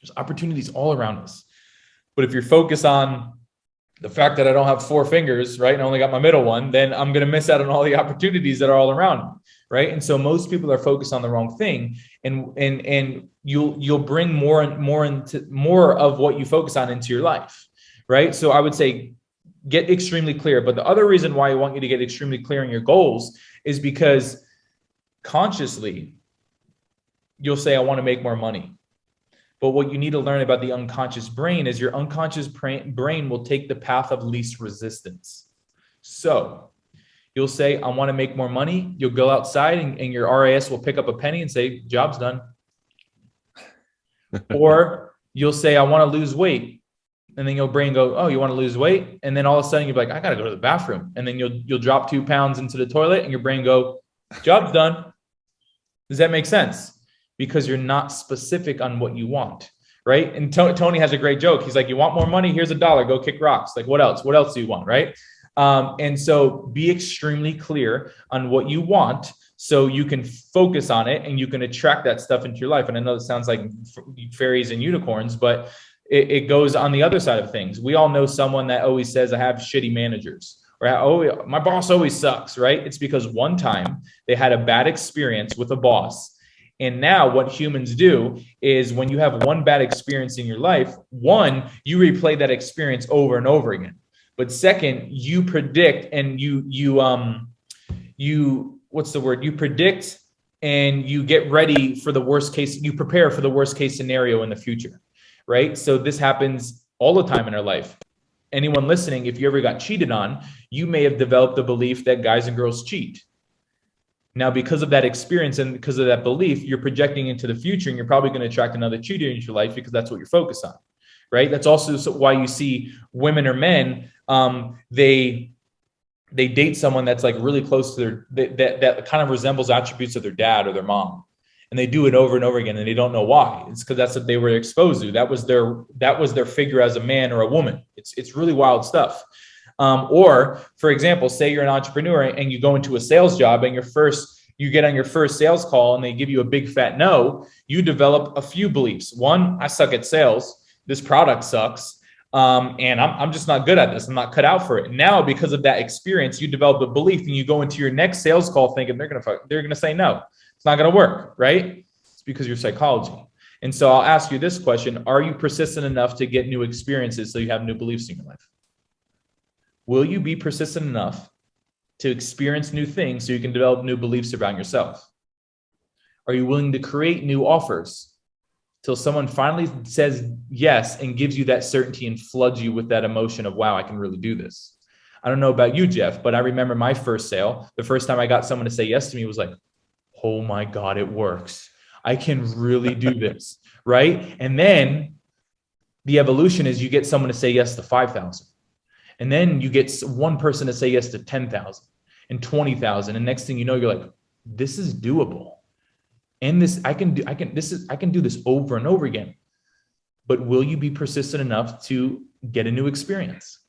There's opportunities all around us. But if you're focused on the fact that I don't have 4 fingers, right, and I only got my middle one, then I'm going to miss out on all the opportunities that are all around me, right? And so most people are focused on the wrong thing, and you'll bring more of what you focus on into your life, right? So I would say get extremely clear. But the other reason why I want you to get extremely clear on your goals is because consciously you'll say, I want to make more money. But what you need to learn about the unconscious brain is your unconscious brain will take the path of least resistance. So you'll say, I want to make more money. You'll go outside and your RAS will pick up a penny and say, job's done. Or you'll say, I want to lose weight. And then your brain go, oh, you want to lose weight? And then all of a sudden you're like, I got to go to the bathroom. And then you'll drop 2 pounds into the toilet and your brain go, job's done. Does that make sense? Because you're not specific on what you want, right? And Tony has a great joke. He's like, you want more money? Here's $1. Go kick rocks. Like, what else? What else do you want, right? And so be extremely clear on what you want so you can focus on it and you can attract that stuff into your life. And I know it sounds like fairies and unicorns, but it goes on the other side of things. We all know someone that always says, I have shitty managers, or oh, my boss always sucks, right? It's because one time they had a bad experience with a boss. And now what humans do is when you have one bad experience in your life, one, you replay that experience over and over again. But second, you predict and you predict and you get ready for the worst case. You prepare for the worst case scenario in the future, right? So this happens all the time in our life. Anyone listening, if you ever got cheated on, you may have developed the belief that guys and girls cheat. Now, because of that experience and because of that belief, you're projecting into the future and you're probably going to attract another cheater into your life because that's what you're focused on, right? That's also why you see women or men, they date someone that's like really close to that kind of resembles attributes of their dad or their mom. And they do it over and over again and they don't know why. It's because that's what they were exposed to. That was their figure as a man or a woman. It's really wild stuff. Or for example, say you're an entrepreneur and you go into a sales job and you get on your first sales call and they give you a big fat no, you develop a few beliefs. One, I suck at sales. This product sucks. And I'm just not good at this. I'm not cut out for it. Now, because of that experience, you develop a belief and you go into your next sales call thinking they're going to say no, it's not going to work, right? It's because of your psychology. And so I'll ask you this question. Are you persistent enough to get new experiences so you have new beliefs in your life? Will you be persistent enough to experience new things so you can develop new beliefs about yourself? Are you willing to create new offers till someone finally says yes and gives you that certainty and floods you with that emotion of, wow, I can really do this? I don't know about you, Jeff, but I remember my first sale. The first time I got someone to say yes to me was like, oh my God, it works. I can really do this, right? And then the evolution is you get someone to say yes to 5,000. And then you get one person to say yes to 10,000 and 20,000. And next thing you know, you're like, this is doable. And I can do this over and over again. But will you be persistent enough to get a new experience?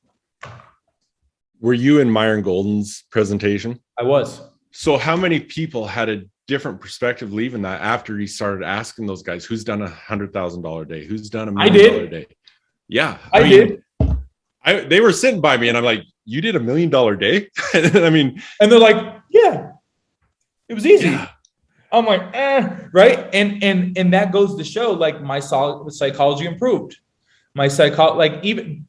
Were you in Myron Golden's presentation? I was. So how many people had a different perspective leaving that after he started asking those guys, who's done $100,000 a day? Who's done $1 million a day? Yeah. I did. They were sitting by me and I'm like, you did $1 million a day? I mean, and they're like, yeah, it was easy. Yeah. I'm like, right. And that goes to show like my psychology improved. Even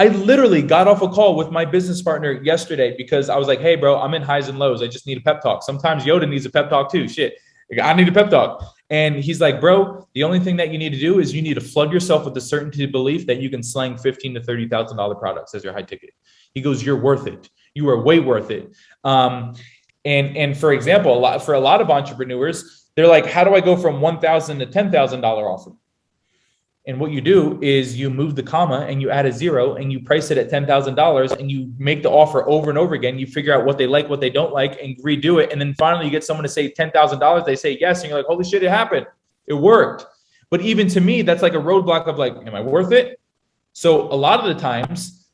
I literally got off a call with my business partner yesterday because I was like, hey, bro, I'm in highs and lows. I just need a pep talk. Sometimes Yoda needs a pep talk too. Shit, I need a pep talk. And he's like, bro, the only thing that you need to do is you need to flood yourself with the certainty of belief that you can slang $15,000 to $30,000 products as your high ticket. He goes, you're worth it. You are way worth it. And for example, for a lot of entrepreneurs, they're like, how do I go from $1,000 to $10,000 offer? And what you do is you move the comma and you add a zero and you price it at $10,000 and you make the offer over and over again. You figure out what they like, what they don't like, and redo it. And then finally you get someone to say $10,000. They say yes. And you're like, holy shit, it happened. It worked. But even to me, that's like a roadblock of like, am I worth it? So a lot of the times,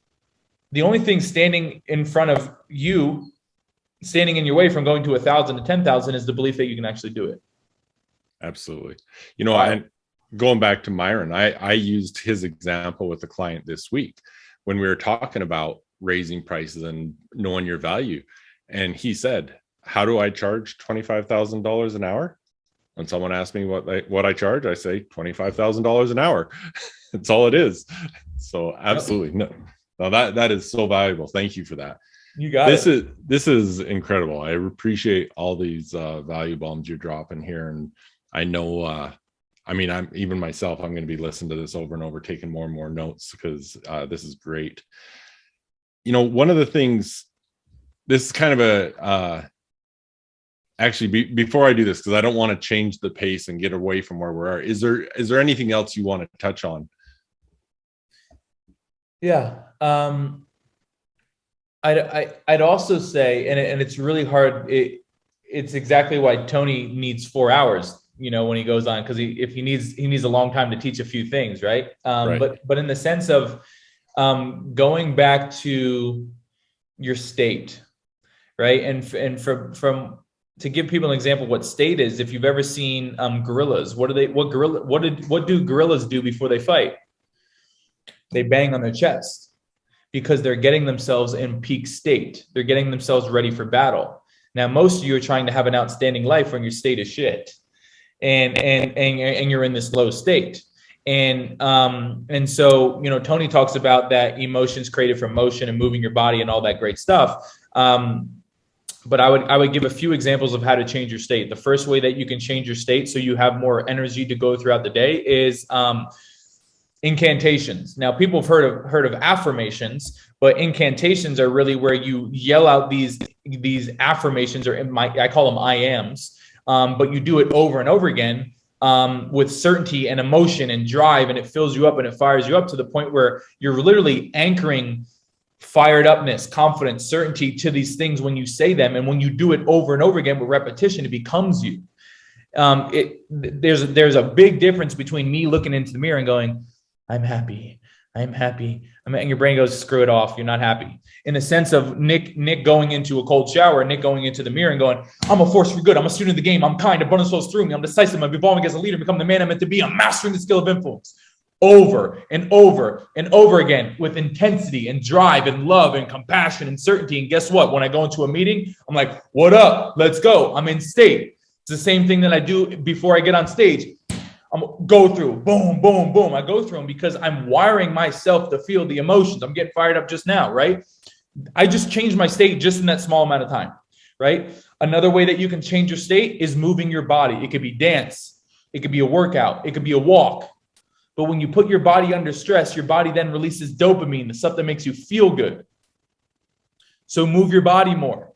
the only thing standing in front of you, standing in your way from going to 1,000 to 10,000 is the belief that you can actually do it. Absolutely. You know, and going back to Myron, I used his example with the client this week when we were talking about raising prices and knowing your value. And he said, how do I charge $25,000 an hour? When someone asked me what I charge, I say $25,000 an hour. That's all it is. So absolutely. No, that is so valuable. Thank you for that. You got it. This is incredible. I appreciate all these value bombs you're dropping here. And I know, I'm even myself, I'm going to be listening to this over and over, taking more and more notes because this is great. You know, one of the things, this is kind of actually before I do this, because I don't want to change the pace and get away from where we are. Is there anything else you want to touch on? Yeah. I'd also say, and it's really hard. It's exactly why Tony needs 4 hours, you know, when he goes on, because he needs a long time to teach a few things, right? Right. But in the sense of going back to your state, right? And from to give people an example of what state is, if you've ever seen gorillas, what do gorillas do before they fight? They bang on their chest because they're getting themselves in peak state. They're getting themselves ready for battle. Now, most of you are trying to have an outstanding life when your state is shit, and you're in this low state. And so, you know, Tony talks about that emotions created from motion and moving your body and all that great stuff. But I would give a few examples of how to change your state. The first way that you can change your state so you have more energy to go throughout the day is incantations. Now, people have heard of affirmations, but incantations are really where you yell out these affirmations, or I call them I ams, but you do it over and over again with certainty and emotion and drive, and it fills you up and it fires you up to the point where you're literally anchoring fired upness, confidence, certainty to these things when you say them. And when you do it over and over again with repetition, it becomes you. There's a big difference between me looking into the mirror and going, I'm happy. I'm happy. And your brain goes, screw it off. You're not happy. In the sense of Nick going into a cold shower, Nick going into the mirror and going, I'm a force for good. I'm a student of the game. I'm kind. Abundance flows through me. I'm decisive. I'm evolving as a leader, become the man I'm meant to be. I'm mastering the skill of influence. Over and over and over again with intensity and drive and love and compassion and certainty. And guess what? When I go into a meeting, I'm like, what up? Let's go. I'm in state. It's the same thing that I do before I get on stage. I'm go through, boom, boom, boom. I go through them because I'm wiring myself to feel the emotions. I'm getting fired up just now, right? I just changed my state just in that small amount of time, right? Another way that you can change your state is moving your body. It could be dance. It could be a workout. It could be a walk. But when you put your body under stress, your body then releases dopamine, the stuff that makes you feel good. So move your body more.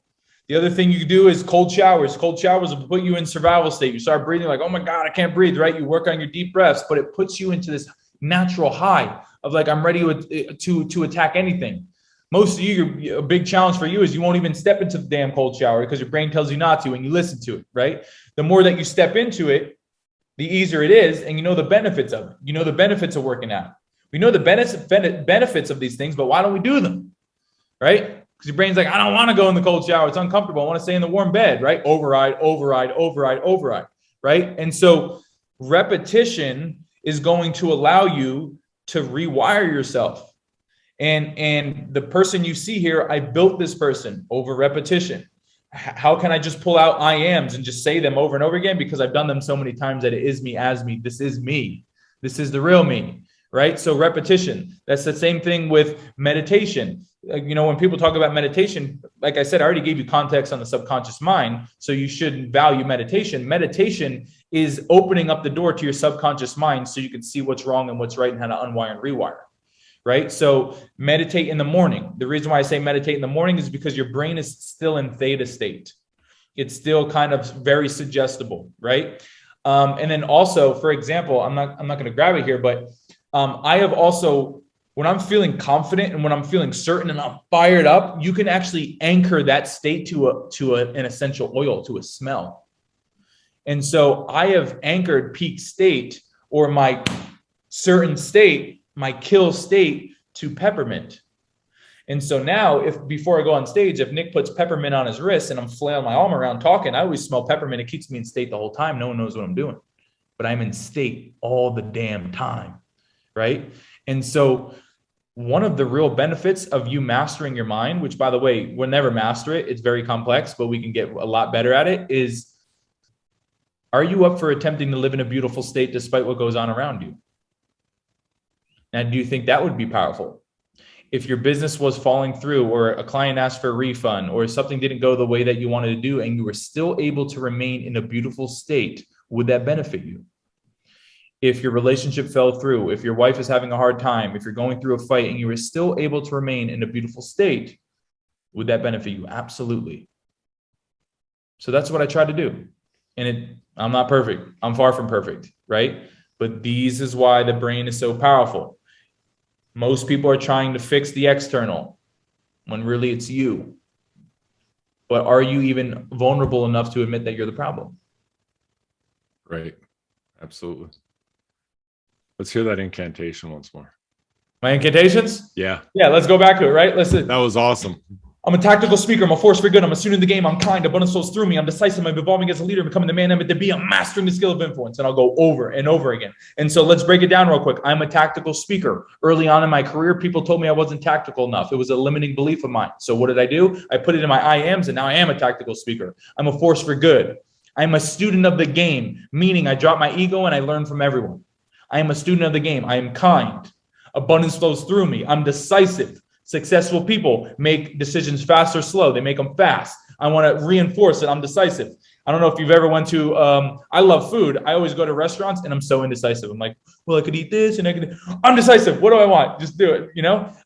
The other thing you can do is cold showers. Cold showers will put you in survival state. You start breathing like, oh my God, I can't breathe, right? You work on your deep breaths, but it puts you into this natural high of like, I'm ready to attack anything. Most of you, a big challenge for you is you won't even step into the damn cold shower because your brain tells you not to and you listen to it, right? The more that you step into it, the easier it is, and you know the benefits of it. You know the benefits of working out. We know the benefits of these things, but why don't we do them, right? Because your brain's like, I don't want to go in the cold shower. It's uncomfortable. I want to stay in the warm bed, right? Override, right? And so repetition is going to allow you to rewire yourself. And the person you see here, I built this person over repetition. How can I just pull out I ams and just say them over and over again? Because I've done them so many times that it is me, as me. This is me. This is the real me, right? So repetition, that's the same thing with meditation. When people talk about meditation, like I said, I already gave you context on the subconscious mind. So you should value meditation. Meditation is opening up the door to your subconscious mind so you can see what's wrong and what's right and how to unwire and rewire. Right? So meditate in the morning. The reason why I say meditate in the morning is because your brain is still in theta state. It's still kind of very suggestible, right? And then also, for example, I'm not going to grab it here, but I have also, when I'm feeling confident and when I'm feeling certain and I'm fired up, you can actually anchor that state to an essential oil, to a smell. And so I have anchored peak state or my certain state, my kill state, to peppermint. And so now, if before I go on stage, if Nick puts peppermint on his wrist and I'm flailing my arm around talking, I always smell peppermint. It keeps me in state the whole time. No one knows what I'm doing, but I'm in state all the damn time, right? And so one of the real benefits of you mastering your mind, which, by the way, we'll never master it, it's very complex, but we can get a lot better at it, is, are you up for attempting to live in a beautiful state despite what goes on around you? Now, do you think that would be powerful? If your business was falling through, or a client asked for a refund, or something didn't go the way that you wanted to do, and you were still able to remain in a beautiful state, would that benefit you? If your relationship fell through, if your wife is having a hard time, if you're going through a fight and you were still able to remain in a beautiful state, would that benefit you? Absolutely. So that's what I try to do. And I'm not perfect. I'm far from perfect, right? But this is why the brain is so powerful. Most people are trying to fix the external when really it's you. But are you even vulnerable enough to admit that you're the problem? Right. Absolutely. Let's hear that incantation once more. My incantations? Yeah. Yeah, let's go back to it, right? Listen. That was awesome. I'm a tactical speaker. I'm a force for good. I'm a student in the game. I'm kind. Abundance flows through me. I'm decisive. I'm evolving as a leader, becoming the man I'm meant to be. I'm mastering the skill of influence. And I'll go over and over again. And so let's break it down real quick. I'm a tactical speaker. Early on in my career, people told me I wasn't tactical enough. It was a limiting belief of mine. So what did I do? I put it in my I ams, and now I am a tactical speaker. I'm a force for good. I'm a student of the game, meaning I drop my ego and I learn from everyone. I am a student of the game. I am kind. Abundance flows through me. I'm decisive. Successful people make decisions fast or slow. They make them fast. I want to reinforce that I'm decisive. I don't know if you've ever went to, I love food. I always go to restaurants and I'm so indecisive. I'm like, well, I could eat this and I'm decisive. What do I want? Just do it.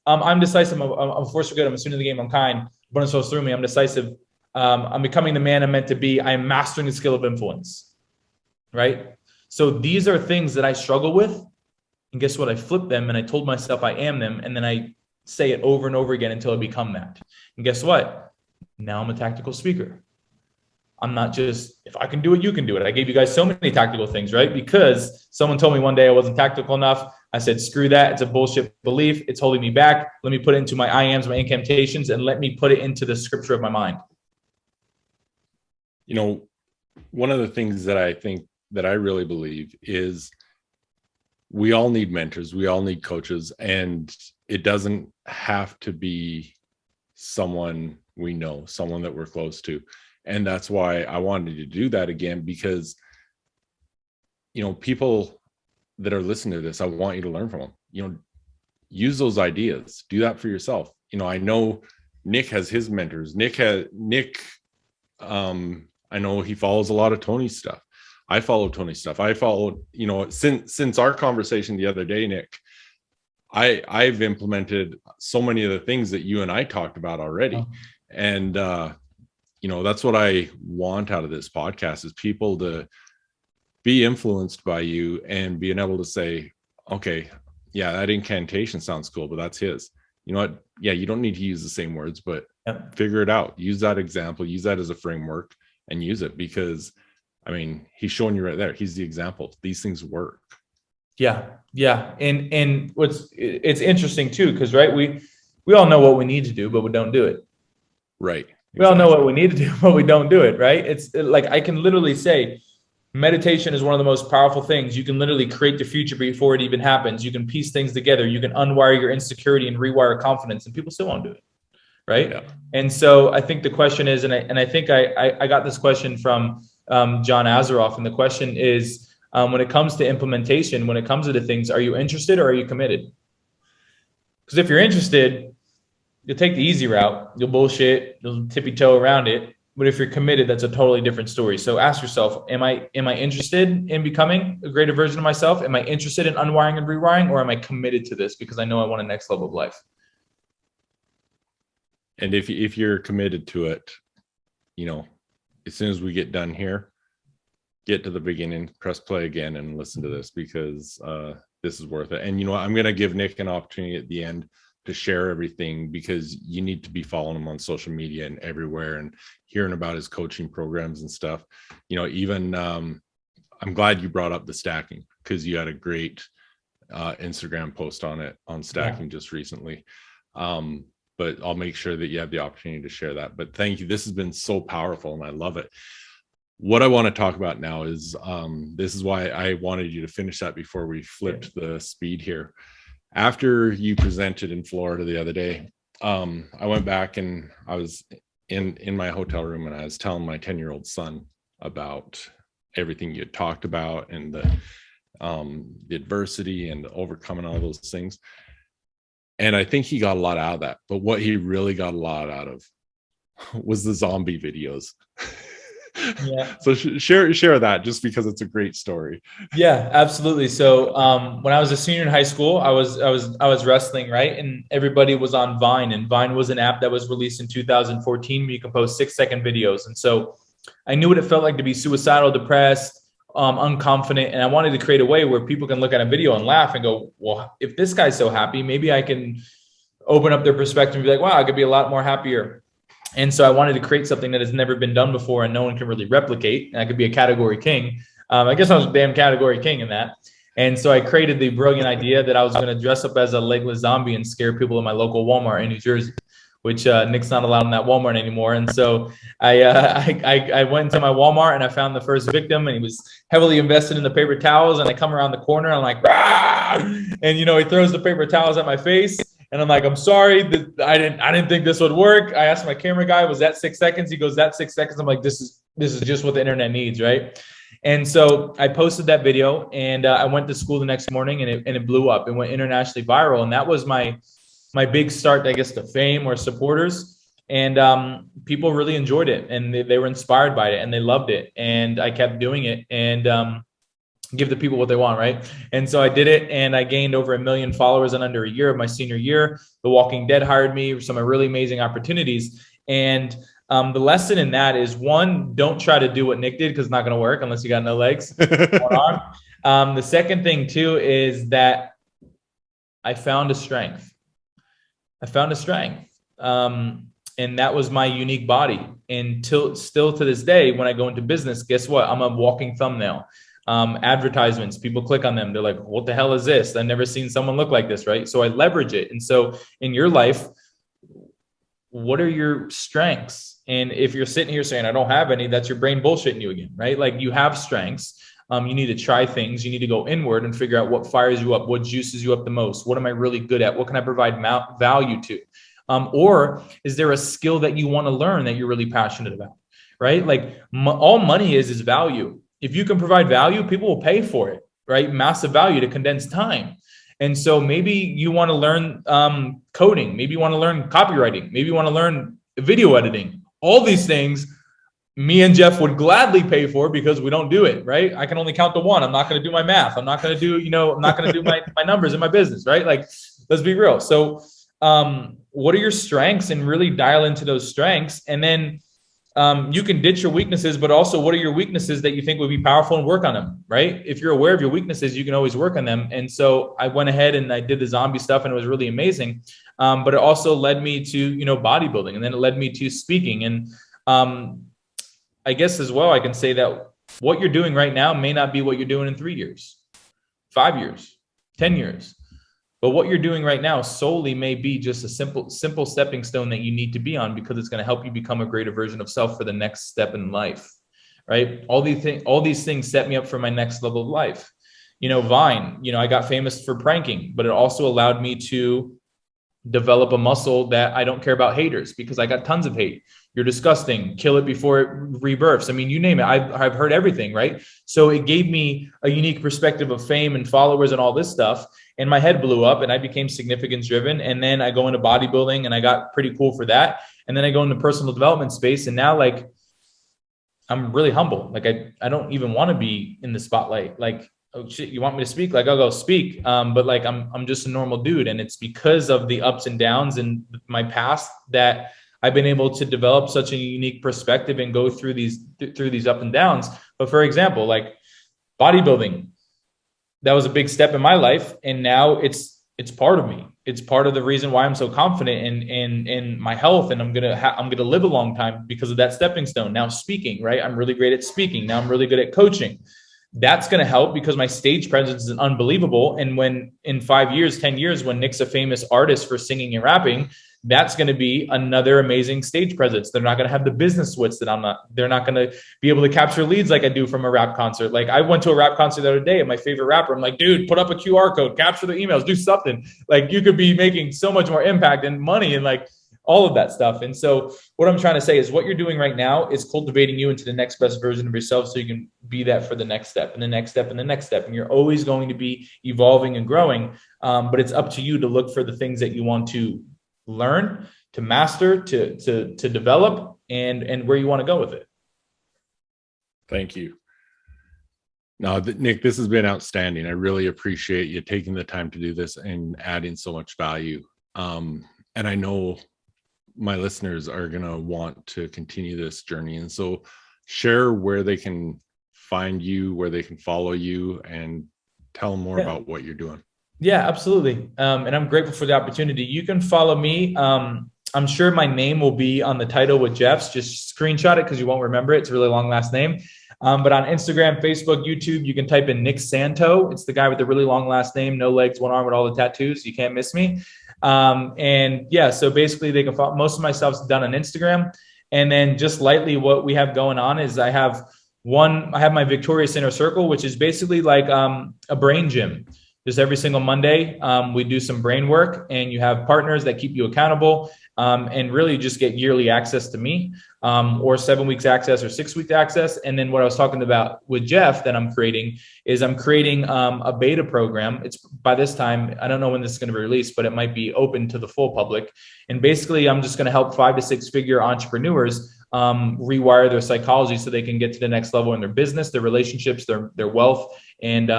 I'm decisive. I'm a force for good. I'm a student of the game. I'm kind. Abundance flows through me. I'm decisive. I'm becoming the man I'm meant to be. I am mastering the skill of influence. Right? So these are things that I struggle with. And guess what? I flipped them and I told myself I am them. And then I say it over and over again until I become that. And guess what? Now I'm a tactical speaker. I'm not just, if I can do it, you can do it. I gave you guys so many tactical things, right? Because someone told me one day I wasn't tactical enough. I said, screw that. It's a bullshit belief. It's holding me back. Let me put it into my I ams, my incantations, and let me put it into the scripture of my mind. One of the things that I think that I really believe is we all need mentors. We all need coaches, and it doesn't have to be someone we know, someone that we're close to. And that's why I wanted to do that again, because, people that are listening to this, I want you to learn from them. Use those ideas, do that for yourself. I know Nick has his mentors. I know he follows a lot of Tony's stuff. I follow Tony's stuff. I followed, since our conversation the other day, Nick, I've implemented so many of the things that you and I talked about already. Oh. And, that's what I want out of this podcast, is people to be influenced by you and being able to say, okay, yeah, that incantation sounds cool, but that's his. You know what? Yeah, you don't need to use the same words, but figure it out. Use that example, use that as a framework and use it, because he's showing you right there. He's the example. These things work. Yeah. And it's interesting too, because right, we all know what we need to do, but we don't do it. Right. Exactly. We all know what we need to do, but we don't do it. Right. Like I can literally say meditation is one of the most powerful things. You can literally create the future before it even happens. You can piece things together. You can unwire your insecurity and rewire confidence, and people still won't do it. Right. Yeah. And so I think the question is, and I think I got this question from John Azaroff, and the question is, when it comes to implementation, when it comes to the things, are you interested or are you committed? Because if you're interested, you'll take the easy route, you'll bullshit, you'll tippy toe around it. But if you're committed, that's a totally different story. So ask yourself, am I interested in becoming a greater version of myself? Am I interested in unwiring and rewiring, or am I committed to this because I know I want a next level of life? And if you're committed to it, you know, as soon as we get done here, get to the beginning, press play again and listen to this, because this is worth it. And you know what, I'm going to give Nick an opportunity at the end to share everything, because you need to be following him on social media and everywhere and hearing about his coaching programs and stuff. You know, even I'm glad you brought up the stacking, because you had a great Instagram post on it, on stacking just recently. But I'll make sure that you have the opportunity to share that. But thank you. This has been so powerful and I love it. What I want to talk about now is this is why I wanted you to finish that before we flipped the speed here. After you presented in Florida the other day, I went back and I was in my hotel room and I was telling my 10-year-old son about everything you had talked about and the adversity and overcoming all those things. And I think he got a lot out of that. But what he really got a lot out of was the zombie videos. Yeah. So share that, just because it's a great story. Yeah, absolutely. So when I was a senior in high school, I was wrestling, right? And everybody was on Vine, and Vine was an app that was released in 2014 where you can post 6-second videos. And so I knew what it felt like to be suicidal, depressed, unconfident. And I wanted to create a way where people can look at a video and laugh and go, well, if this guy's so happy, maybe I can open up their perspective and be like, wow, I could be a lot more happier. And so I wanted to create something that has never been done before and no one can really replicate. And I could be a category king. I guess I was a damn category king in that. And so I created the brilliant idea that I was going to dress up as a legless zombie and scare people in my local Walmart in New Jersey, which Nick's not allowed in that Walmart anymore. And so I went into my Walmart and I found the first victim, and he was heavily invested in the paper towels. And I come around the corner and I'm like, rah! And, you know, he throws the paper towels at my face. And I'm like, I'm sorry, I didn't think this would work. I asked my camera guy, was that 6 seconds? He goes, that's 6 seconds. I'm like, this is just what the internet needs, right? And so I posted that video, and I went to school the next morning, and it blew up. It went internationally viral, and that was my big start, I guess, to fame or supporters. And people really enjoyed it, and they were inspired by it, and they loved it. And I kept doing it, and give the people what they want, right? And so I did it, and I gained over 1 million followers in under a year of my senior year. The Walking Dead hired me for some really amazing opportunities. And the lesson in that is, one, don't try to do what Nick did, because it's not going to work unless you got no legs. The second thing too is that I found a strength. And that was my unique body. And still to this day, when I go into business, guess what? I'm a walking thumbnail. Advertisements, people click on them, they're like, what the hell is this? I've never seen someone look like this, right? So I leverage it. And so in your life, what are your strengths? And if you're sitting here saying, I don't have any, that's your brain bullshitting you again, right? Like, you have strengths. You need to try things. You need to go inward and figure out what fires you up, what juices you up the most. What am I really good at? What can I provide value to? Or is there a skill that you want to learn that you're really passionate about, right? Like, all money is value. If you can provide value, people will pay for it, right? Massive value to condense time. And so maybe you want to learn coding. Maybe you want to learn copywriting. Maybe you want to learn video editing. All these things, me and Jeff would gladly pay for, because we don't do it, right? I can only count to one. I'm not going to do my math. I'm not going to do, I'm not going to do my numbers in my business, right? Like, let's be real. So what are your strengths, and really dial into those strengths. And then you can ditch your weaknesses, but also, what are your weaknesses that you think would be powerful, and work on them, right? If you're aware of your weaknesses, you can always work on them. And so I went ahead and I did the zombie stuff, and it was really amazing. But it also led me to, bodybuilding, and then it led me to speaking. And I guess as well, I can say that what you're doing right now may not be what you're doing in 3 years, 5 years, 10 years. But what you're doing right now solely may be just a simple stepping stone that you need to be on, because it's going to help you become a greater version of self for the next step in life, right? All these things set me up for my next level of life. Vine, I got famous for pranking, but it also allowed me to develop a muscle that I don't care about haters, because I got tons of hate. you're disgusting, kill it before it rebirths. I mean, you name it. I've heard everything, right? So it gave me a unique perspective of fame and followers and all this stuff. And my head blew up and I became significance driven. And then I go into bodybuilding and I got pretty cool for that. And then I go into personal development space. And now like, I'm really humble. Like I don't even want to be in the spotlight. Like, oh shit, you want me to speak? Like I'll go speak. But like, I'm just a normal dude. And it's because of the ups and downs in my past that I've been able to develop such a unique perspective and go through these up and downs. But for example, like bodybuilding, that was a big step in my life. And now it's part of me. It's part of the reason why I'm so confident in my health. And I'm going to live a long time because of that stepping stone. Now speaking, right? I'm really great at speaking. Now I'm really good at coaching. That's going to help because my stage presence is unbelievable. And when in 5 years, 10 years, when Nick's a famous artist for singing and rapping, that's going to be another amazing stage presence. They're not going to have the business wits that I'm not. They're not going to be able to capture leads like I do from a rap concert. Like I went to a rap concert the other day of my favorite rapper. I'm like, dude, put up a QR code, capture the emails, do something. Like you could be making so much more impact and money and like all of that stuff. And so what I'm trying to say is what you're doing right now is cultivating you into the next best version of yourself so you can be that for the next step and the next step and the next step. And you're always going to be evolving and growing. But it's up to you to look for the things that you want to learn, to master, to develop, and where you want to go with it. Thank you. No, Nick, this has been outstanding. I really appreciate you taking the time to do this and adding so much value. And I know my listeners are going to want to continue this journey. And so share where they can find you, where they can follow you, and tell them more about what you're doing. Yeah, absolutely. And I'm grateful for the opportunity. You can follow me. I'm sure my name will be on the title with Jeff's. Just screenshot it because you won't remember it. It's a really long last name. But on Instagram, Facebook, YouTube, you can type in Nick Santo. It's the guy with the really long last name, no legs, one arm with all the tattoos. You can't miss me. And yeah, so basically they can follow. Most of my stuff's done on Instagram. And then just lightly what we have going on is I have my Victorious Inner Circle, which is basically like a brain gym. Just every single Monday, we do some brain work and you have partners that keep you accountable and really just get yearly access to me or 7 weeks access or 6 weeks access. And then what I was talking about with Jeff that I'm creating a beta program. It's by this time, I don't know when this is going to be released, but it might be open to the full public. And basically, I'm just going to help 5 to 6 figure entrepreneurs rewire their psychology so they can get to the next level in their business, their relationships, their wealth, and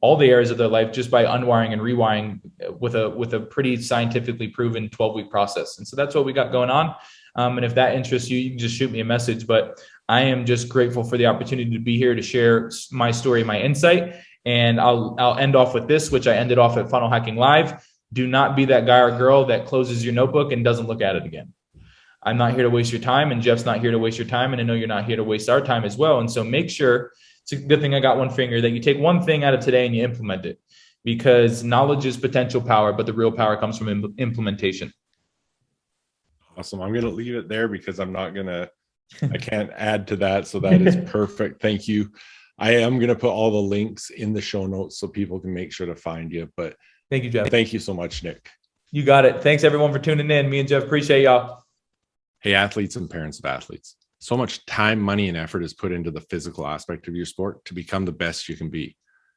all the areas of their life just by unwiring and rewiring with a pretty scientifically proven 12-week process. And so that's what we got going on. And if that interests you, you can just shoot me a message. But I am just grateful for the opportunity to be here to share my story, my insight. And I'll end off with this, which I ended off at Funnel Hacking Live. Do not be that guy or girl that closes your notebook and doesn't look at it again. I'm not here to waste your time, and Jeff's not here to waste your time. And I know you're not here to waste our time as well. And so make sure, it's a good thing I got one finger, that you take one thing out of today and you implement it, because knowledge is potential power, but the real power comes from implementation. Awesome. I'm going to leave it there because I can't add to that. So that is perfect. Thank you. I am going to put all the links in the show notes so people can make sure to find you. But thank you, Jeff. Thank you so much, Nick. You got it. Thanks everyone for tuning in. Me and Jeff appreciate y'all. Hey, athletes and parents of athletes. So much time, money, and effort is put into the physical aspect of your sport to become the best you can be.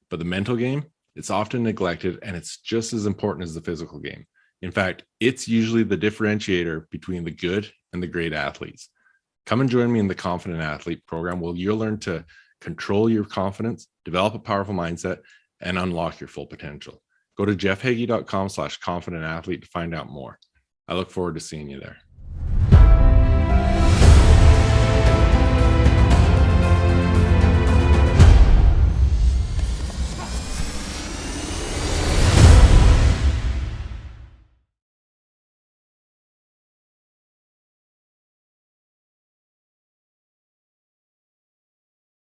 But the mental game, it's often neglected, and it's just as important as the physical game. In fact, it's usually the differentiator between the good and the great athletes. Come and join me in the Confident Athlete program where you'll learn to control your confidence, develop a powerful mindset, and unlock your full potential. Go to jeffheggie.com/confidentathlete to find out more. I look forward to seeing you there.